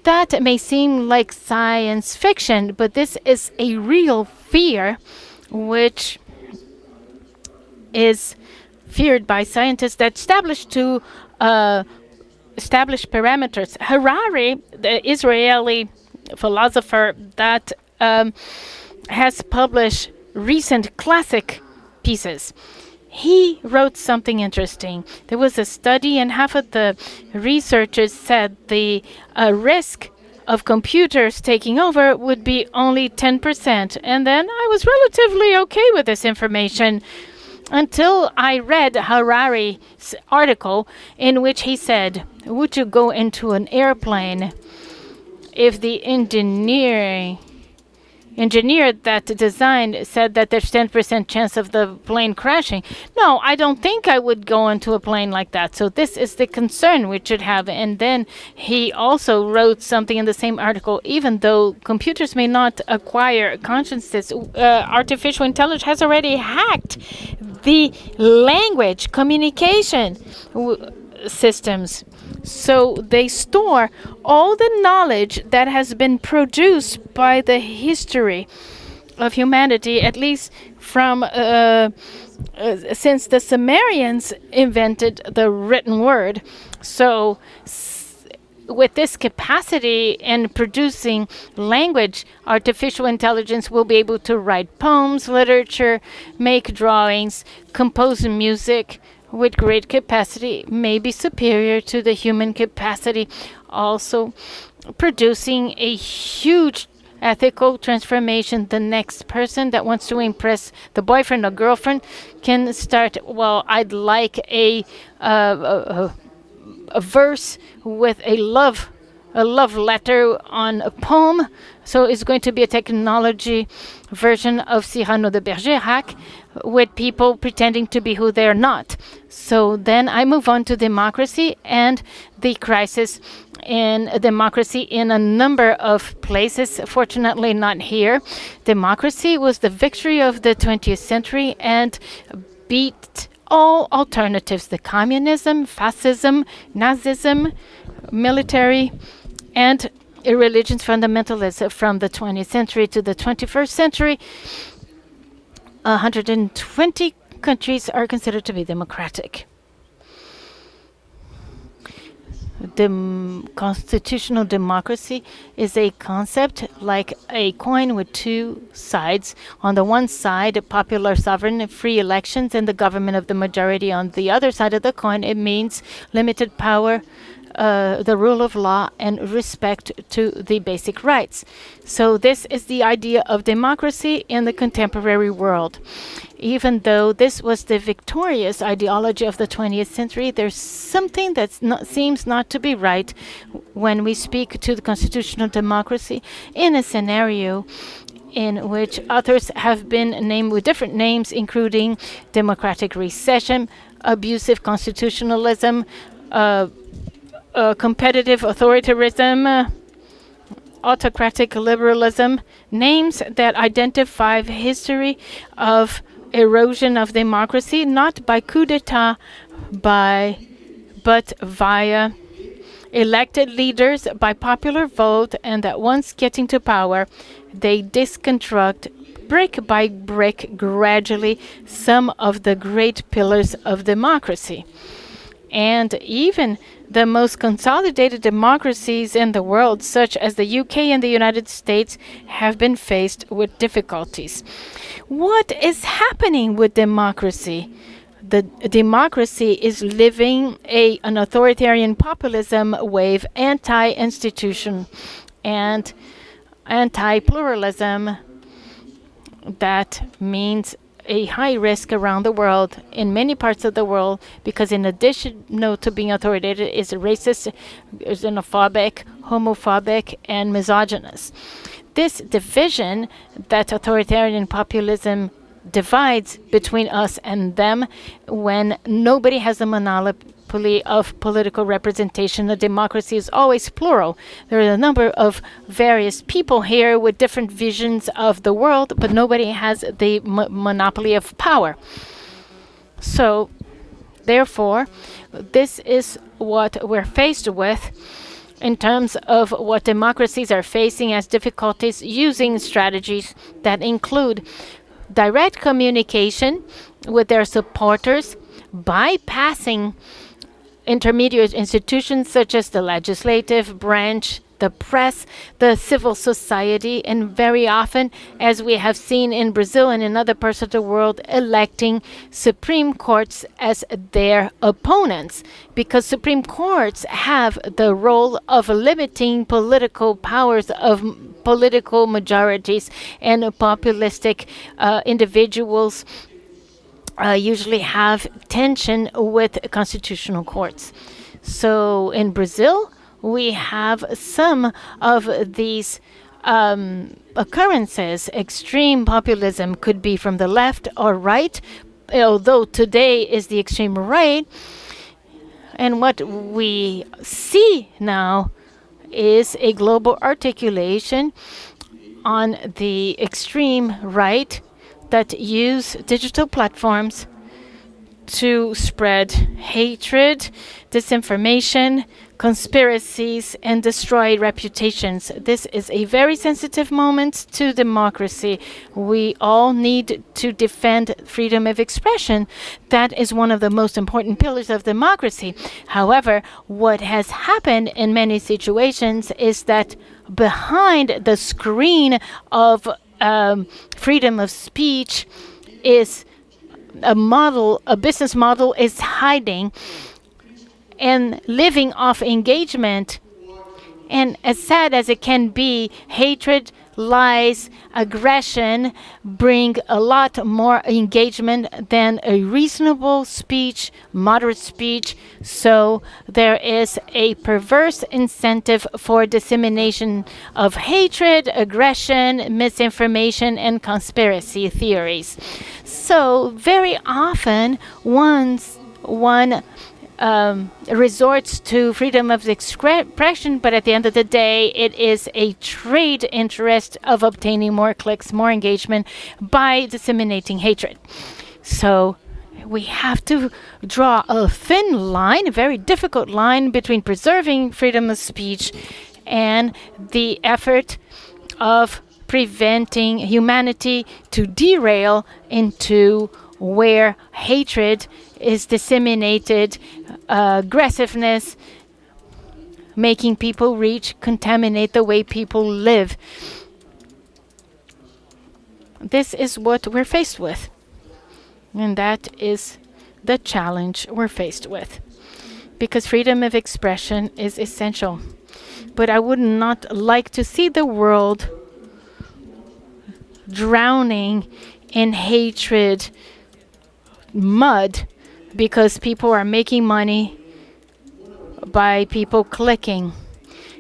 That may seem like science fiction, but this is a real fear which is feared by scientists that establish parameters. Harari, the Israeli philosopher that has published recent classic pieces. He wrote something interesting. There was a study, and half of the researchers said the risk of computers taking over would be only 10%. And then I was relatively okay with this information until I read Harari's article in which he said, would you go into an airplane if the engineering engineer that designed said that there's 10% chance of the plane crashing. No, I don't think I would go into a plane like that. So this is the concern we should have. And then he also wrote something in the same article. Even though computers may not acquire consciousness, artificial intelligence has already hacked the language communication systems. So they store all the knowledge that has been produced by the history of humanity, at least from since the Sumerians invented the written word. So with this capacity in producing language, artificial intelligence will be able to write poems, literature, make drawings, compose music with great capacity, maybe superior to the human capacity, also producing a huge ethical transformation. The next person that wants to impress the boyfriend or girlfriend can start, well, I'd like a verse with a love letter on a poem. So it's going to be a technology version of Cyrano de Bergerac with people pretending to be who they're not. So then I move on to democracy and the crisis in democracy in a number of places, fortunately not here. Democracy was the victory of the 20th century and beat all alternatives, the communism, fascism, Nazism, military, and religious fundamentalism from the 20th century to the 21st century. 120 countries are considered to be democratic. Constitutional democracy is a concept like a coin with two sides. On the one side, popular sovereign, free elections, and the government of the majority. On the other side of the coin, it means limited power, the rule of law, and respect to the basic rights. So this is the idea of democracy in the contemporary world. Even though this was the victorious ideology of the 20th century, there's something that seems not to be right when we speak to the constitutional democracy in a scenario in which authors have been named with different names, including democratic recession, abusive constitutionalism, competitive authoritarianism, autocratic liberalism, names that identify history of erosion of democracy, not by coup d'etat, but via elected leaders by popular vote, and that once getting to power, they disconstruct brick by brick gradually some of the great pillars of democracy. And even the most consolidated democracies in the world, such as the UK and the United States, have been faced with difficulties. What is happening with democracy? The democracy is living an authoritarian populism wave, anti-institution and anti-pluralism. That means a high risk around the world, in many parts of the world, because in addition to being authoritarian, is racist, xenophobic, homophobic, and misogynist. This division that authoritarian populism divides between us and them, when nobody has a monopoly of political representation. The democracy is always plural. There are a number of various people here with different visions of the world, but nobody has the monopoly of power. So, therefore, this is what we're faced with in terms of what democracies are facing as difficulties, using strategies that include direct communication with their supporters, bypassing intermediate institutions such as the legislative branch, the press, the civil society, and very often, as we have seen in Brazil and in other parts of the world, electing Supreme Courts as their opponents, because Supreme Courts have the role of limiting political powers of political majorities, and populistic individuals usually have tension with constitutional courts. So in Brazil, we have some of these occurrences. Extreme populism could be from the left or right, although today is the extreme right. And what we see now is a global articulation on the extreme right that use digital platforms to spread hatred, disinformation, conspiracies, and destroy reputations. This is a very sensitive moment to democracy. We all need to defend freedom of expression. That is one of the most important pillars of democracy. However, what has happened in many situations is that behind the screen of freedom of speech is a business model is hiding and living off engagement. And as sad as it can be, hatred, lies, aggression bring a lot more engagement than a reasonable speech, moderate speech. So there is a perverse incentive for dissemination of hatred, aggression, misinformation, and conspiracy theories. So very often one resorts to freedom of expression, but at the end of the day, it is a trade interest of obtaining more clicks, more engagement by disseminating hatred. So we have to draw a thin line, a very difficult line between preserving freedom of speech and the effort of preventing humanity to derail into where hatred is disseminated, aggressiveness, making people reach, contaminate the way people live. This is what we're faced with. And that is the challenge we're faced with. Because freedom of expression is essential. But I would not like to see the world drowning in hatred mud because people are making money by people clicking.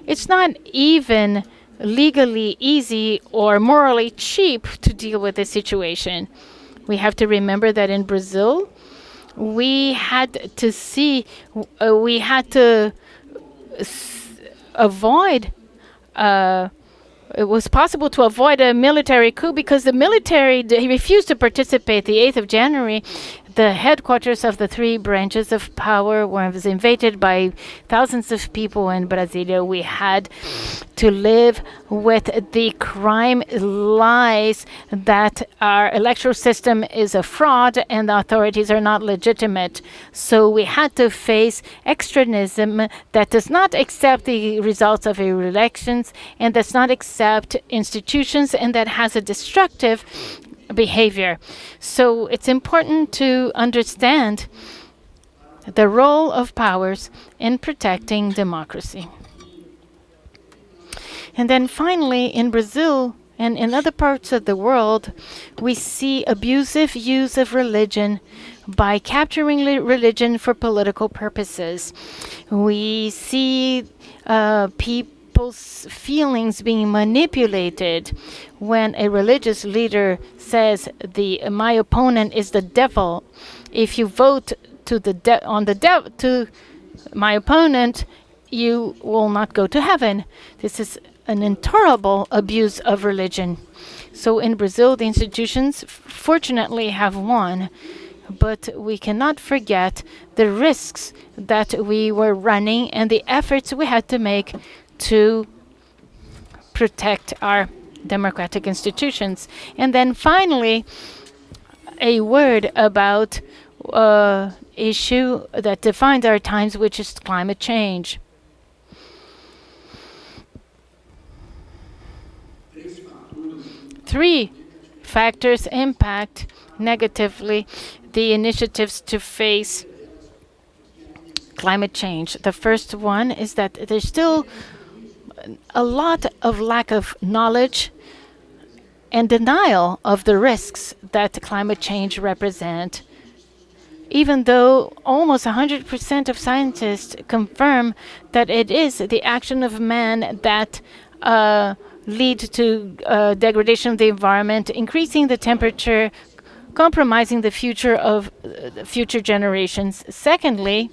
It's not even legally easy or morally cheap to deal with this situation. We have to remember that in Brazil, we had to avoid it was possible to avoid a military coup because the military refused to participate. The 8th of January, the headquarters of the three branches of power was invaded by thousands of people in Brasilia. We had to live with the crime lies that our electoral system is a fraud and the authorities are not legitimate. So we had to face extremism that does not accept the results of elections and does not accept institutions and that has a destructive behavior. So it's important to understand the role of powers in protecting democracy. And then finally, in Brazil and in other parts of the world, we see abusive use of religion by capturing religion for political purposes. We see people's feelings being manipulated when a religious leader says my opponent is the devil. If you vote to my opponent, you will not go to heaven. This is an intolerable abuse of religion. So in Brazil, the institutions fortunately have won, but we cannot forget the risks that we were running and the efforts we had to make to protect our democratic institutions. And then finally, a word about issue that defines our times, which is climate change. Three factors impact negatively the initiatives to face climate change. The first one is that there's still a lot of lack of knowledge and denial of the risks that climate change represent. Even though almost 100% of scientists confirm that it is the action of man that lead to degradation of the environment, increasing the temperature, compromising the future of future generations. Secondly,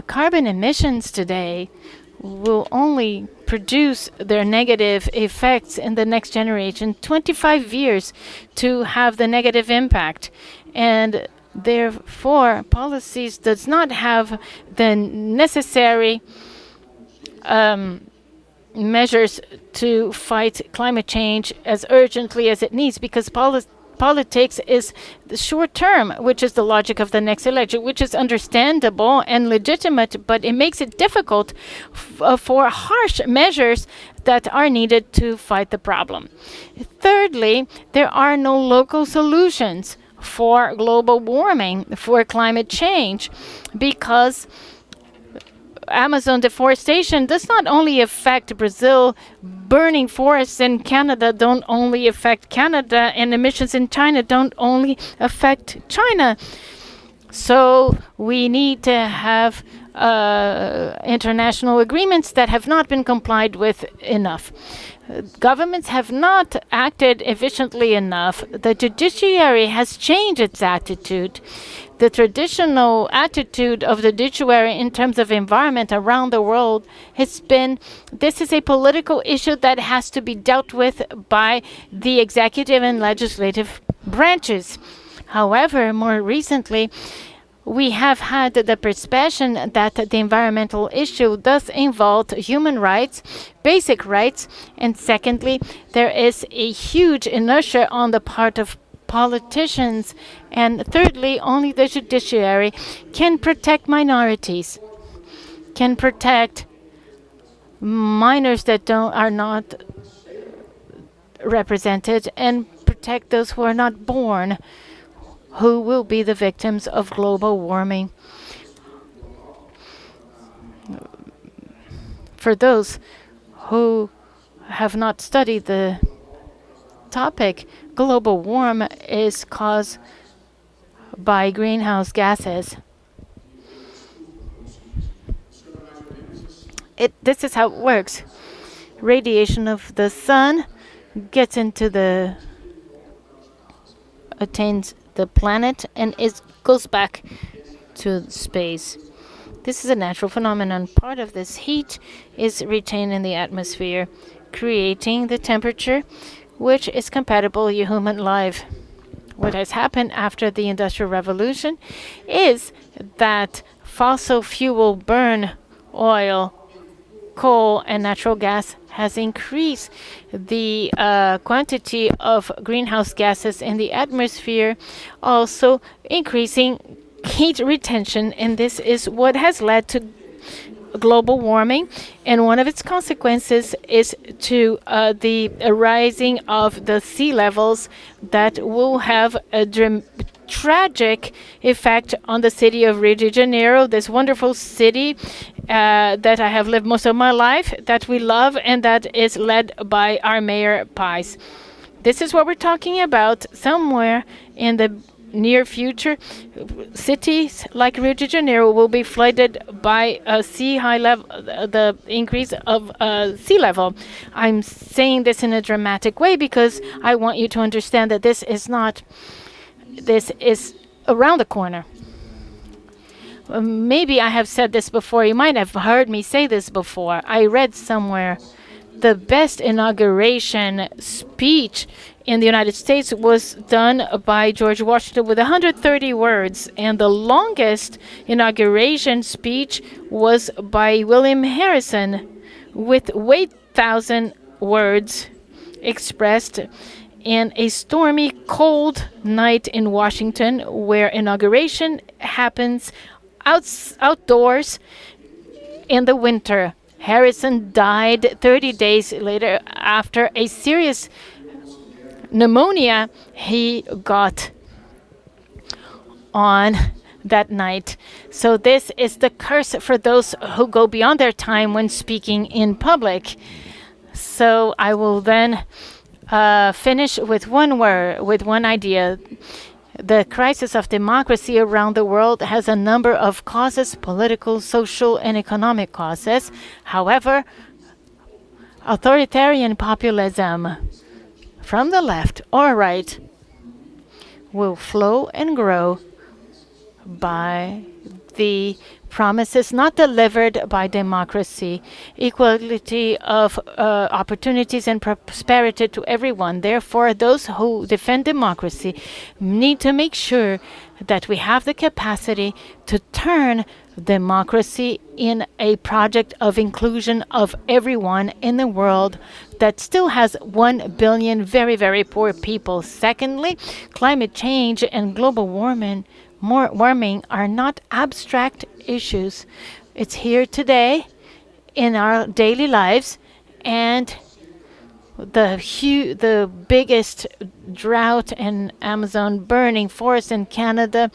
carbon emissions today will only produce their negative effects in the next generation 25 years to have the negative impact, and therefore policies does not have the necessary measures to fight climate change as urgently as it needs, because politics is the short term, which is the logic of the next election, which is understandable and legitimate, but it makes it difficult for harsh measures that are needed to fight the problem. Thirdly, there are no local solutions for global warming, for climate change, because Amazon deforestation does not only affect Brazil. Burning forests in Canada don't only affect Canada, and emissions in China don't only affect China. So we need to have international agreements that have not been complied with enough. Governments have not acted efficiently enough. The judiciary has changed its attitude. The traditional attitude of the judiciary in terms of environment around the world has been, this is a political issue that has to be dealt with by the executive and legislative branches. However, more recently, we have had the perception that the environmental issue does involve human rights, basic rights, and secondly, there is a huge inertia on the part of politicians, and thirdly, only the judiciary can protect minorities, can protect minors that are not represented, and protect those who are not born, who will be the victims of global warming. For those who have not studied the topic, global warming is caused by greenhouse gases. This is how it works. Radiation of the sun gets into attains the planet and goes back to space. This is a natural phenomenon. Part of this heat is retained in the atmosphere, creating the temperature which is compatible with human life. What has happened after the Industrial Revolution is that fossil fuel burn oil, coal, and natural gas has increased the quantity of greenhouse gases in the atmosphere, also increasing heat retention, and this is what has led to global warming, and one of its consequences is to the rising of the sea levels that will have a tragic effect on the city of Rio de Janeiro, this wonderful city that I have lived most of my life, that we love, and that is led by our mayor Paz. This is what we're talking about. Somewhere in the near future, cities like Rio de Janeiro will be flooded by sea high level, the increase of sea level. I'm saying this in a dramatic way because I want you to understand that this is around the corner. Maybe I have said this before. You might have heard me say this before. I read somewhere the best inauguration speech in the United States was done by George Washington with 130 words, and the longest inauguration speech was by William Harrison with 8,000 words expressed in a stormy, cold night in Washington, where inauguration happens outdoors in the winter. Harrison died 30 days later after a serious pneumonia he got on that night. So this is the curse for those who go beyond their time when speaking in public. So I will then finish with one word, with one idea. The crisis of democracy around the world has a number of causes: political, social, and economic causes. However, authoritarian populism from the left or right will flow and grow by the promises not delivered by democracy, equality of opportunities and prosperity to everyone. Therefore, those who defend democracy need to make sure that we have the capacity to turn democracy in a project of inclusion of everyone in the world that still has 1 billion very, very poor people. Secondly, climate change and global warming are not abstract issues. It's here today in our daily lives, and the biggest drought in Amazon, burning forests in Canada,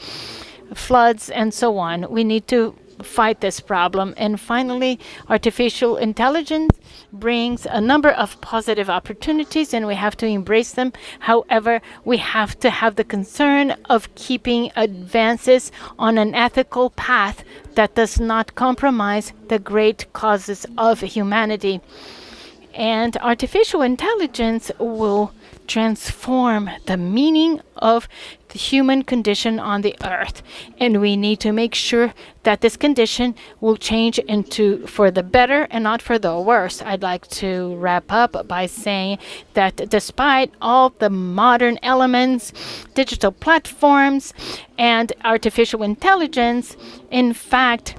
floods, and so on. We need to fight this problem. And finally, artificial intelligence brings a number of positive opportunities, and we have to embrace them. However, we have to have the concern of keeping advances on an ethical path that does not compromise the great causes of humanity. And artificial intelligence will transform the meaning of the human condition on the earth. And we need to make sure that this condition will change into for the better and not for the worse. I'd like to wrap up by saying that despite all the modern elements, digital platforms, and artificial intelligence, in fact,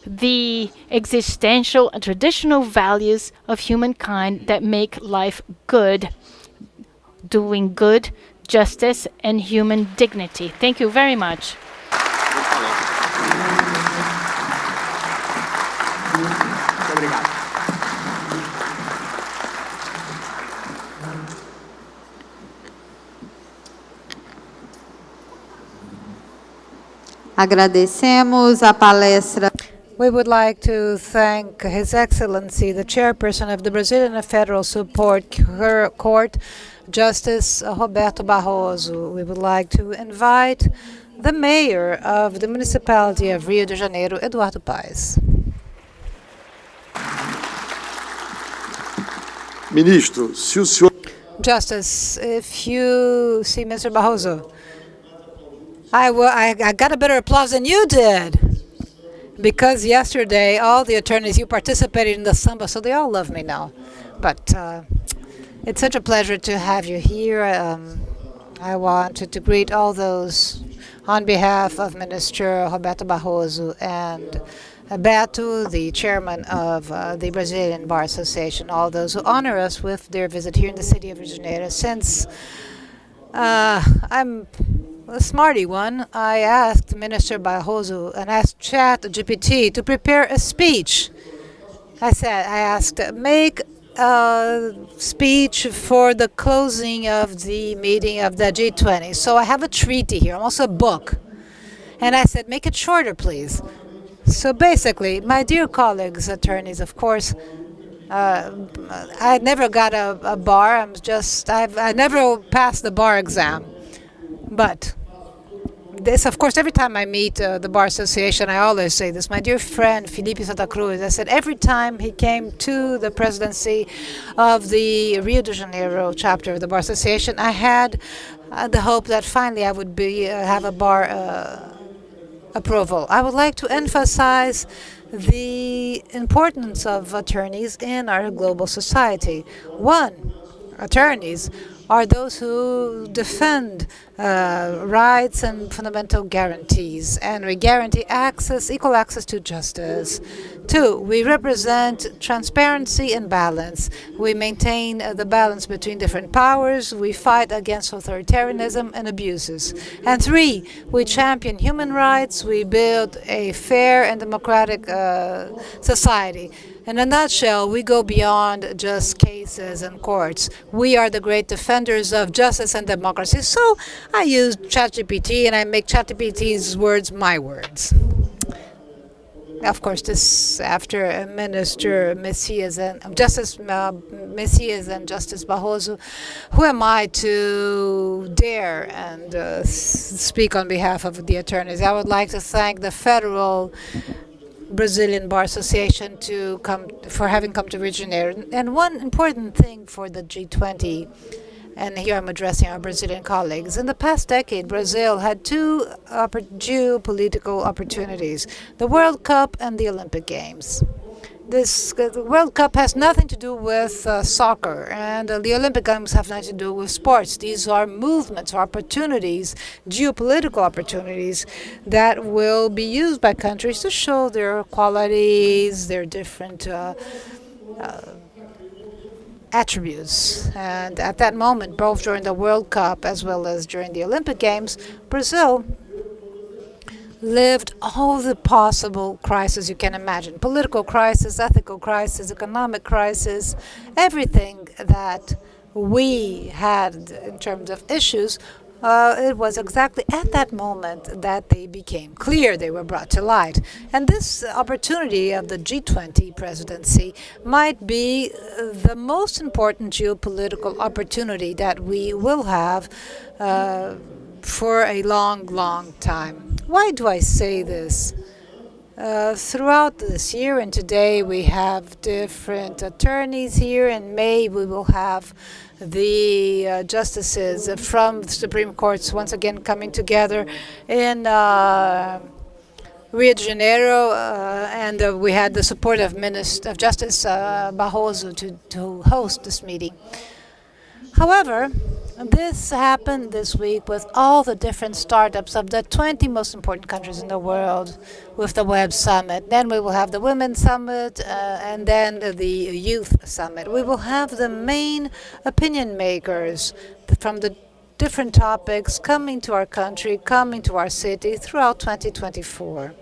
the existential and traditional values of humankind that make life good, doing good, justice, and human dignity. Thank you very much. Agradecemos a palestra. We would like to thank His Excellency, the Chairperson of the Brazilian Federal Support Court, Justice Roberto Barroso. We would like to invite the Mayor of the Municipality of Rio de Janeiro, Eduardo Paes. Ministro, se o senhor... Justice, if you see Mr. Barroso, I got a better applause than you did. Because yesterday, all the attorneys, you participated in the samba, so they all love me now. But it's such a pleasure to have you here. I wanted to greet all those on behalf of Minister Roberto Barroso and Beto, the chairman of the Brazilian Bar Association, all those who honor us with their visit here in the city of Rio de Janeiro. Since I'm a smarty one, I asked Minister Barroso and asked ChatGPT to prepare a speech. I asked, make a speech for the closing of the meeting of the G20. So I have a treaty here, almost a book. And I said, make it shorter, please. So basically, my dear colleagues, attorneys, of course, I never got a bar. I never passed the bar exam. But this, of course, every time I meet the Bar Association, I always say this. My dear friend, Felipe Santa Cruz, I said every time he came to the presidency of the Rio de Janeiro chapter of the Bar Association, I had the hope that finally I would have a bar approval. I would like to emphasize the importance of attorneys in our global society. One, attorneys are those who defend rights and fundamental guarantees, and we guarantee equal access to justice. Two, we represent transparency and balance. We maintain the balance between different powers. We fight against authoritarianism and abuses. And three, we champion human rights. We build a fair and democratic society. In a nutshell, we go beyond just cases and courts. We are the great defenders of justice and democracy. So I use ChatGPT and I make ChatGPT's words my words. Of course, this after Minister Messias and Justice Messias and Justice Barroso, who am I to dare and speak on behalf of the attorneys? I would like to thank the federal Brazilian Bar Association for having come to Rio de Janeiro. And one important thing for the G20, and here I'm addressing our Brazilian colleagues. In the past decade, Brazil had two geopolitical opportunities, the World Cup and the Olympic Games. The World Cup has nothing to do with soccer, and the Olympic Games have nothing to do with sports. These are movements, opportunities, geopolitical opportunities that will be used by countries to show their qualities, their different attributes. And at that moment, both during the World Cup as well as during the Olympic Games, Brazil lived all the possible crises you can imagine. Political crisis, ethical crisis, economic crisis, everything that we had in terms of issues, it was exactly at that moment that they became clear, they were brought to light. And this opportunity of the G20 presidency might be the most important geopolitical opportunity that we will have for a long, long time. Why do I say this? Throughout this year and today we have different attorneys here. In May we will have the justices from the Supreme Courts once again coming together in Rio de Janeiro, and we had the support of Minister of Justice Barroso to host this meeting. However, this happened this week with all the different startups of the 20 most important countries in the world with the Web Summit. Then we will have the Women's Summit and then the Youth Summit. We will have the main opinion makers from the different topics coming to our country, coming to our city throughout 2024.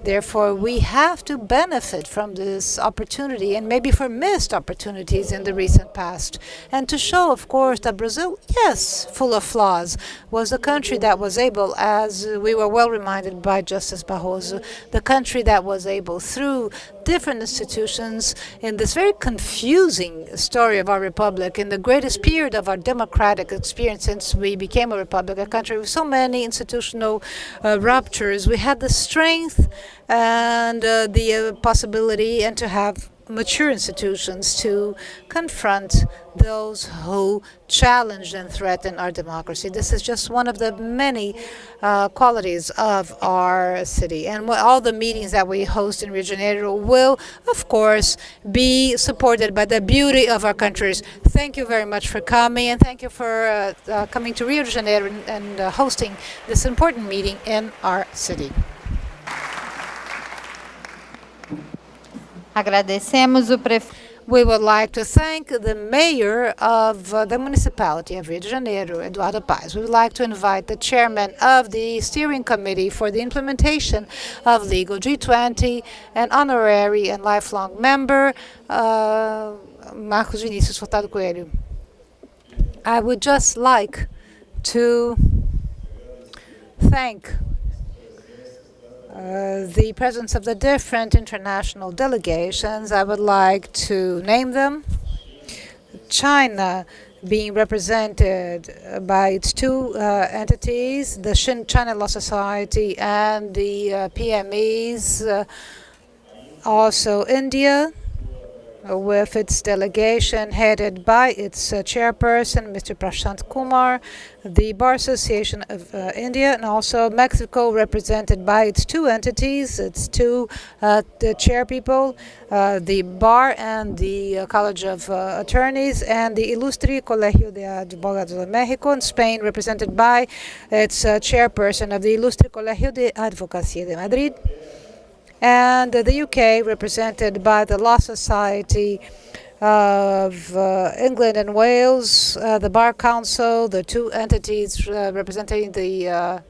Therefore, we have to benefit from this opportunity and maybe for missed opportunities in the recent past. And to show, of course, that Brazil, yes, full of flaws, was a country that was able, as we were well reminded by Justice Barroso, the country that was able, through different institutions, in this very confusing story of our republic, in the greatest period of our democratic experience since we became a republic, a country with so many institutional ruptures, we had the strength and the possibility and to have mature institutions to confront those who challenge and threaten our democracy. This is just one of the many qualities of our city. And all the meetings that we host in Rio de Janeiro will, of course, be supported by the beauty of our countries. Thank you very much for coming, and thank you for coming to Rio de Janeiro and hosting this important meeting in our city. Agradecemos o prefeito. We would like to thank the mayor of the municipality of Rio de Janeiro, Eduardo Paes. We would like to invite the chairman of the steering committee for the implementation of Legal G20 and honorary and lifelong member, Marcos Vinícius Furtado Coelho. I would just like to thank the presence of the different international delegations. I would like to name them. China being represented by its two entities, the China Law Society and the PMEs. Also India, with its delegation headed by its chairperson, Mr. Prashant Kumar, the Bar Association of India, and also Mexico, represented by its two entities, its two the chairpeople, the Bar and the College of Attorneys, and the Ilustre Colegio de Abogados de México, in Spain, represented by its chairperson of the Ilustre Colegio de Advocacia de Madrid, and the UK, represented by the Law Society of England and Wales, the Bar Council, the two entities representing their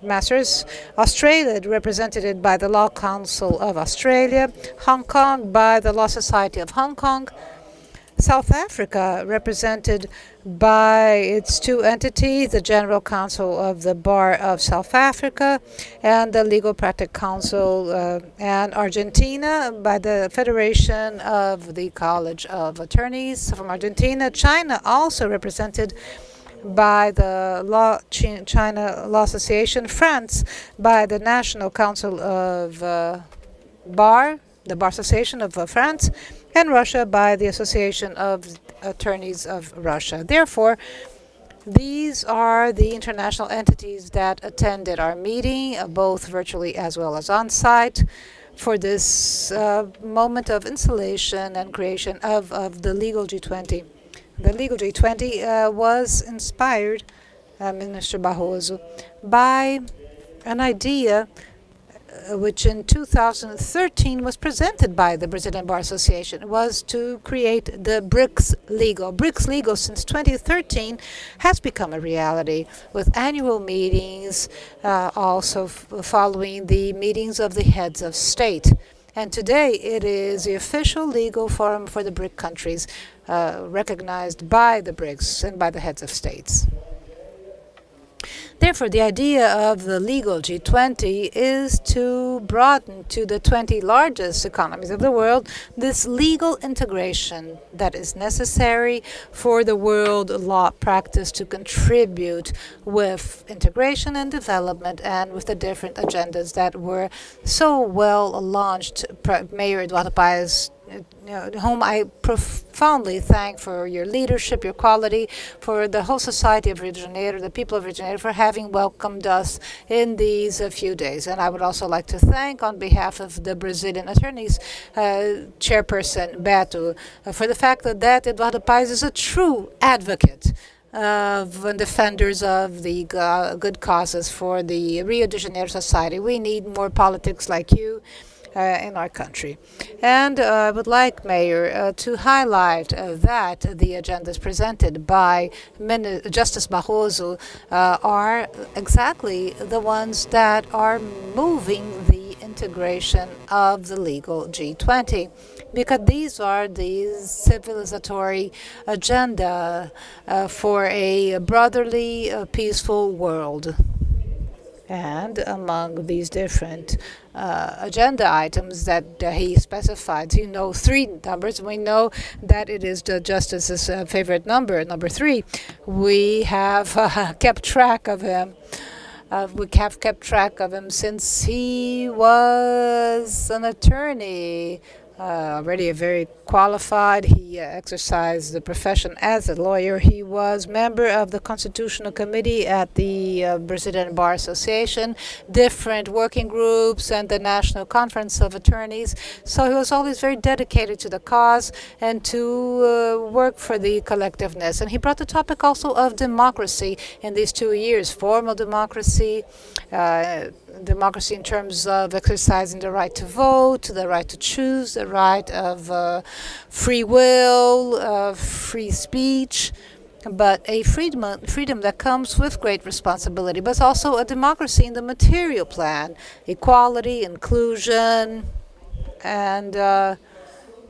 masters, Australia, represented by the Law Council of Australia, Hong Kong by the Law Society of Hong Kong, South Africa, represented by its two entities, the General Council of the Bar of South Africa and the Legal Practice Council, and Argentina by the Federation of the College of Attorneys from Argentina. China also represented by the China Law Association, France by the National Council of bar, the Bar Association of France, and Russia by the Association of Attorneys of Russia. Therefore, these are the international entities that attended our meeting, both virtually as well as on site, for this moment of installation and creation of the legal G20. The legal G20 was inspired, Minister Barroso, by an idea which in 2013 was presented by the Brazilian Bar Association. Was to create the BRICS Legal. BRICS Legal since 2013 has become a reality with annual meetings, also following the meetings of the heads of state. And today it is the official legal forum for the BRIC countries, recognized by the BRICS and by the heads of states. Therefore, the idea of the legal G20 is to broaden to the 20 largest economies of the world this legal integration that is necessary for the world law practice to contribute with integration and development and with the different agendas that were so well launched. Mayor Eduardo Paes, whom I profoundly thank for your leadership, your quality, for the whole society of Rio de Janeiro, the people of Rio de Janeiro, for having welcomed us in these few days. And I would also like to thank, on behalf of the Brazilian attorneys, Chairperson Beto, for the fact that Eduardo Paes is a true advocate of defenders of the good causes for the Rio de Janeiro society. We need more politics like you in our country. And I would like, Mayor, to highlight that the agendas presented by Justice Barroso are exactly the ones that are moving the integration of the legal G20, because these are the civilizatory agenda for a brotherly, peaceful world. And among these different agenda items that he specified, 3 numbers. We know that it is the Justice's favorite number 3. We have kept track of him. We have kept track of him since he was an attorney, already very qualified. He exercised the profession as a lawyer. He was member of the Constitutional Committee at the Brazilian Bar Association, different working groups, and the National Conference of Attorneys. So he was always very dedicated to the cause and to work for the collectiveness. And he brought the topic also of democracy in these 2 years, formal democracy, democracy in terms of exercising the right to vote, the right to choose, the right of free will, free speech, but a freedom that comes with great responsibility, but also a democracy in the material plan, equality, inclusion, and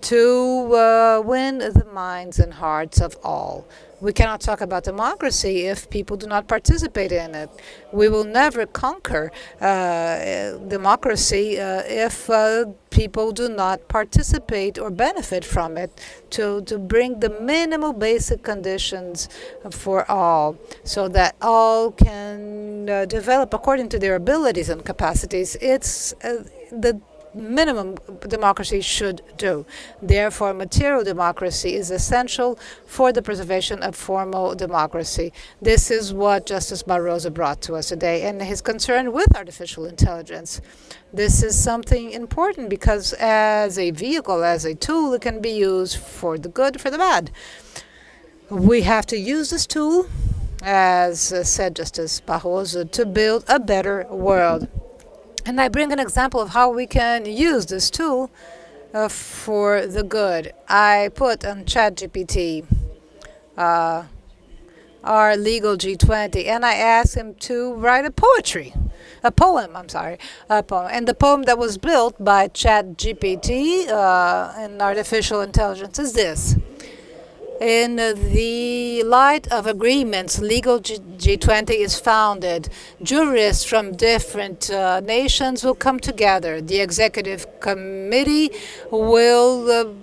to win the minds and hearts of all. We cannot talk about democracy if people do not participate in it. We will never conquer democracy if people do not participate or benefit from it, to bring the minimal basic conditions for all, so that all can develop according to their abilities and capacities. It's the minimum democracy should do. Therefore, material democracy is essential for the preservation of formal democracy. This is what Justice Barroso brought to us today, and his concern with artificial intelligence. This is something important because as a vehicle, as a tool, it can be used for the good, for the bad. We have to use this tool, as said Justice Barroso, to build a better world. And I bring an example of how we can use this tool for the good. I put on ChatGPT our legal G20, and I asked him to write a poem. And the poem that was built by ChatGPT and artificial intelligence is this. In the light of agreements, legal G20 is founded. Jurists from different nations will come together. The executive committee will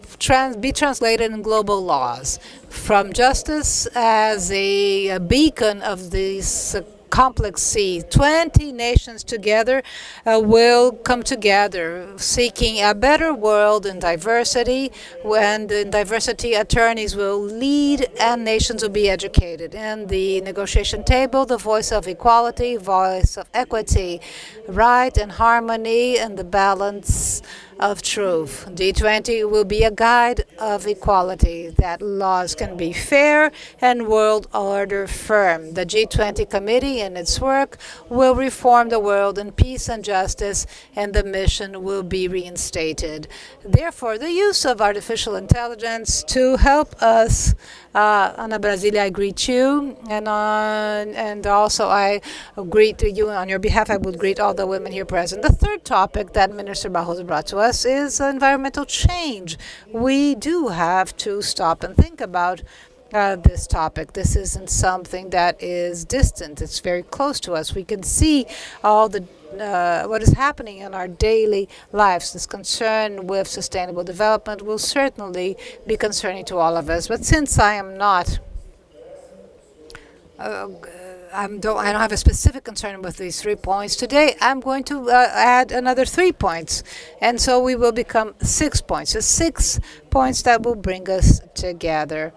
be translated in global laws. From justice as a beacon of these complex sea. 20 nations together will come together, seeking a better world in diversity. When in diversity, attorneys will lead and nations will be educated. And the negotiation table, the voice of equality, voice of equity, right and harmony, and the balance of truth. G20 will be a guide of equality, that laws can be fair and world order firm. The G20 committee in its work will reform the world in peace and justice, and the mission will be reinstated. Therefore, the use of artificial intelligence to help us, Ana Brasilia, I greet you, and also I greet you on your behalf. I would greet all the women here present. The third topic that Minister Barroso brought to us is environmental change. We do have to stop and think about this topic. This isn't something that is distant. It's very close to us. We can see all the what is happening in our daily lives. This concern with sustainable development will certainly be concerning to all of us. But since I am not I don't have a specific concern with these 3 points. Today, I'm going to add another 3 points. And so we will become 6 points. So 6 points that will bring us together.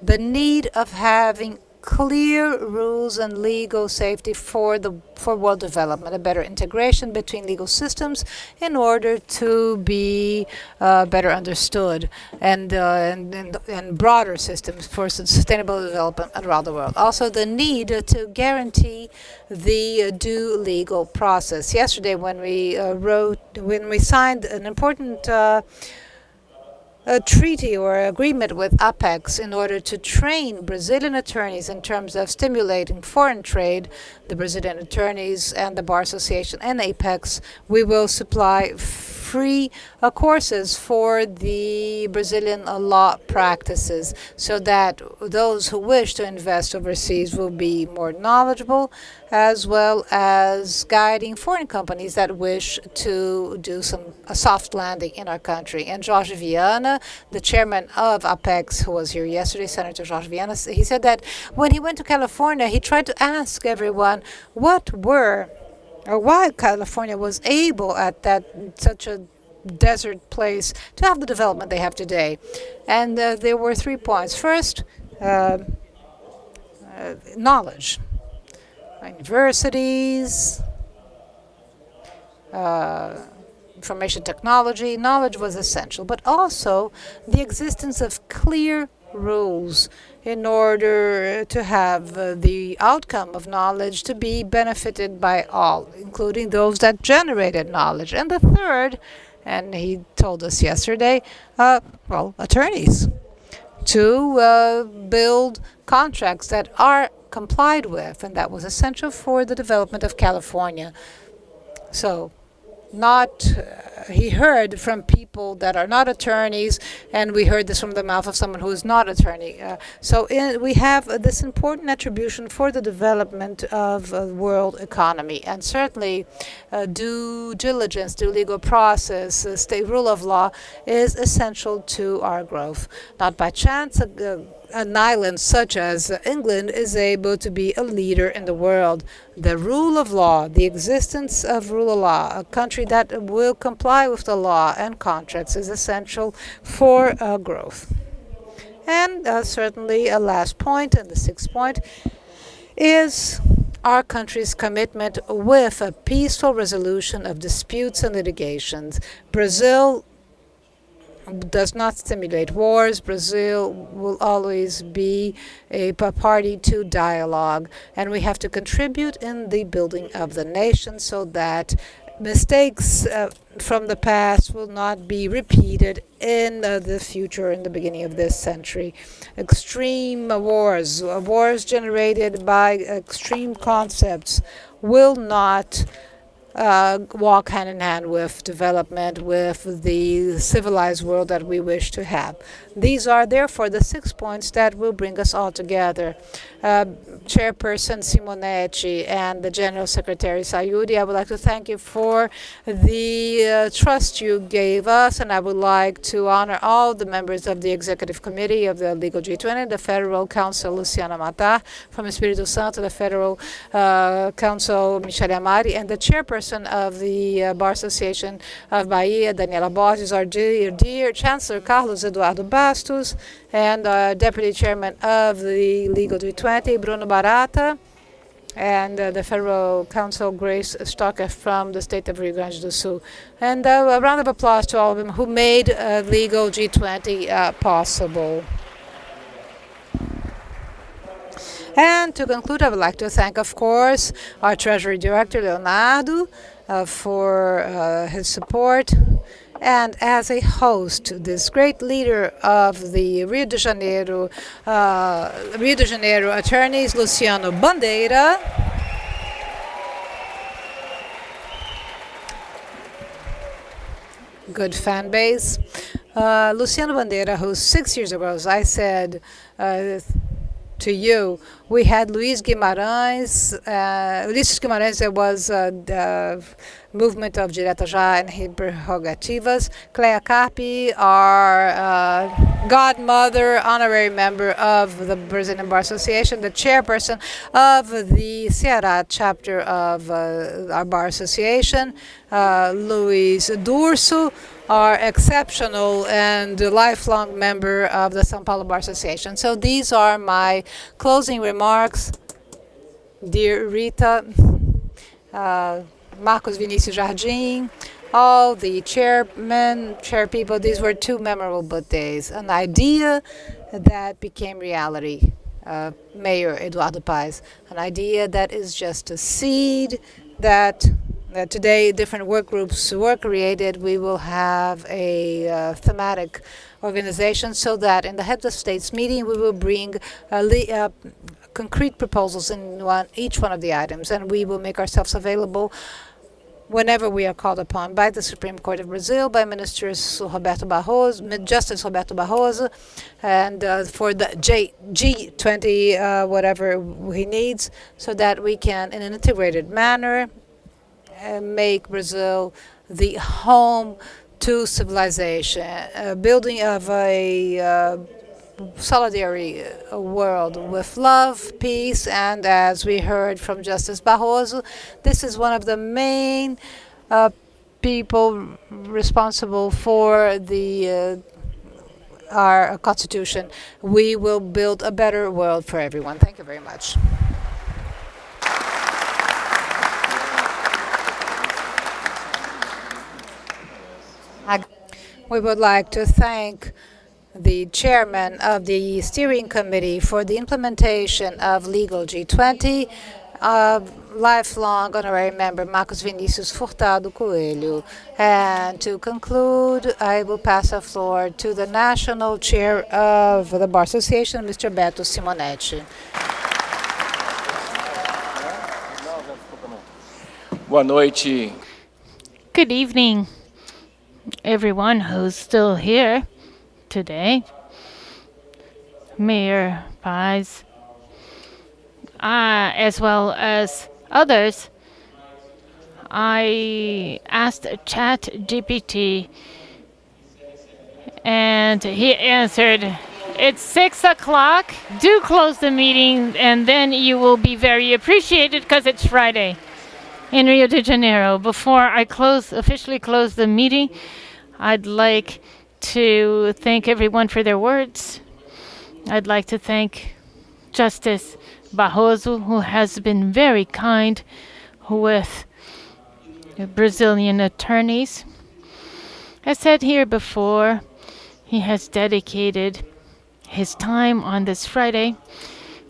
The need of having clear rules and legal safety for world development, a better integration between legal systems in order to be better understood, and broader systems for sustainable development around the world. Also, the need to guarantee the due legal process. Yesterday, when we signed an important a treaty or agreement with Apex in order to train Brazilian attorneys in terms of stimulating foreign trade, the Brazilian attorneys and the Bar Association and Apex, we will supply free courses for the Brazilian law practices so that those who wish to invest overseas will be more knowledgeable, as well as guiding foreign companies that wish to do a soft landing in our country. And Jorge Viana, the chairman of Apex, who was here yesterday, Senator Jorge Viana, he said that when he went to California, he tried to ask everyone why California was able at such a desert place to have the development they have today. And there were 3 points. First, knowledge. Universities, information technology, knowledge was essential, but also the existence of clear rules in order to have the outcome of knowledge to be benefited by all, including those that generated knowledge. And the third, and he told us yesterday, attorneys to build contracts that are complied with, and that was essential for the development of California. So he heard from people that are not attorneys, and we heard this from the mouth of someone who is not attorney. We have this important attribution for the development of the world economy, and certainly due diligence, due legal process, state rule of law is essential to our growth. Not by chance, an island such as England is able to be a leader in the world. The rule of law, the existence of rule of law, a country that will comply with the law and contracts is essential for growth. And certainly a last point, and the 6th point, is our country's commitment with a peaceful resolution of disputes and litigations. Brazil does not stimulate wars. Brazil will always be a party to dialogue, and we have to contribute in the building of the nation so that mistakes from the past will not be repeated in the future, in the beginning of this century. Extreme wars generated by extreme concepts will not walk hand in hand with development, with the civilized world that we wish to have. These are therefore the 6 points that will bring us all together. Chairperson Simonetti and the General Secretary Sayuri, I would like to thank you for the trust you gave us, and I would like to honor all the members of the Executive Committee of the Legal G20, the Federal Council Luciana Matar, from Espírito Santo, the Federal Council Michele Amari, and the Chairperson of the Bar Association of Bahia, Daniela Borges, our dear Chancellor Carlos Eduardo Bastos, and Deputy Chairman of the Legal G20, Bruno Barata, and the Federal Council, Grace Stocker from the state of Rio Grande do Sul. And a round of applause to all of them who made Legal G20 possible. And to conclude, I would like to thank, of course, our Treasury Director, Leonardo, for his support. And as a host, this great leader of the Rio de Janeiro attorneys, Luciano Bandeira. Good fan base. Luciano Bandeira, who 6 years ago, as I said to you, we had Luiz Guimarães. Ulisses Guimarães, there was the movement of Direta Já and his prerrogativas. Clea Carpi, our godmother, honorary member of the Brazilian Bar Association, the chairperson of the Ceará chapter of our Bar Association, Luiz Durso, our exceptional and lifelong member of the São Paulo Bar Association. So these are my closing remarks. Dear Rita, Marcos Vinicius Jardim, all the chair people, these were two memorable days. An idea that became reality, Mayor Eduardo Paes, an idea that is just a seed that today different work groups were created. We will have a thematic organization so that in the heads of states meeting we will bring concrete proposals in each one of the items, and we will make ourselves available whenever we are called upon by the Supreme Court of Brazil, by Justice Roberto Barroso, and for the G20, whatever he needs, so that we can, in an integrated manner, make Brazil the home to civilization, building of a solidarity world with love, peace, and as we heard from Justice Barroso, this is one of the main people responsible for our Constitution. We will build a better world for everyone. Thank you very much. We would like to thank the chairman of the steering committee for the implementation of Legal G20, lifelong honorary member Marcos Vinicius Furtado Coelho. And to conclude, I will pass the floor to the national chair of the Bar Association, Mr. Beto Simonetti. Boa noite. Good evening, everyone who's still here today. Mayor Paes, as well as others. I asked ChatGPT, and he answered, "It's 6 o'clock. Do close the meeting, and then you will be very appreciated because it's Friday in Rio de Janeiro." Before I officially close the meeting, I'd like to thank everyone for their words. I'd like to thank Justice Barroso, who has been very kind with Brazilian attorneys. As said here before, he has dedicated his time on this Friday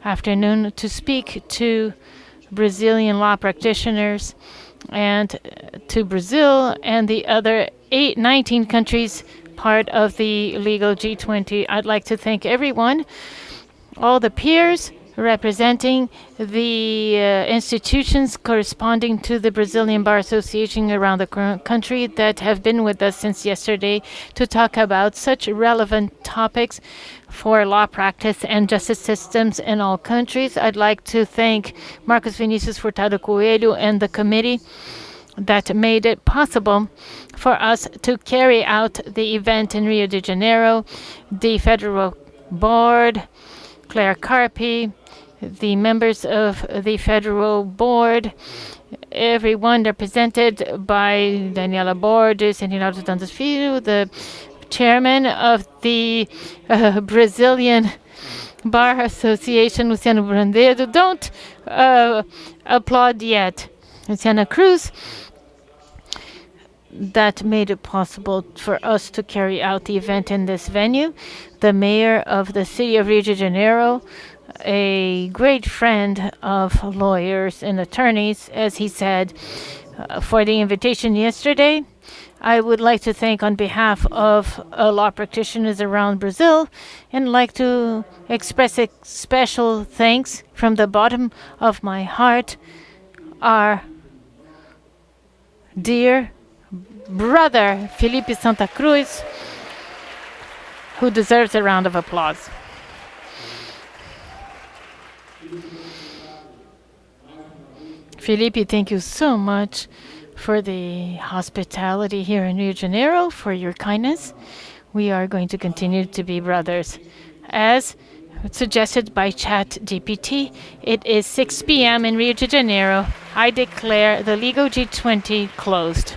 afternoon to speak to Brazilian law practitioners and to Brazil and the other 19 countries part of the Legal G20. I'd like to thank everyone, all the peers representing the institutions corresponding to the Brazilian Bar Association around the country that have been with us since yesterday to talk about such relevant topics for law practice and justice systems in all countries. I'd like to thank Marcos Vinicius Furtado Coelho and the committee that made it possible for us to carry out the event in Rio de Janeiro, the Federal Board, Claire Carpi, the members of the Federal Board, everyone represented by Daniela Borges and Rinaldo Dantas Filho, the chairman of the Brazilian Bar Association, Luciano Brandedo. Don't applaud yet. Luciana Cruz, that made it possible for us to carry out the event in this venue. The mayor of the city of Rio de Janeiro, a great friend of lawyers and attorneys, as he said, for the invitation yesterday. I would like to thank on behalf of law practitioners around Brazil and like to express a special thanks from the bottom of my heart, our dear brother Felipe Santa Cruz, who deserves a round of applause. Felipe, thank you so much for the hospitality here in Rio de Janeiro, for your kindness. We are going to continue to be brothers. As suggested by ChatGPT, it is 6 p.m. in Rio de Janeiro. I declare the Legal G20 closed.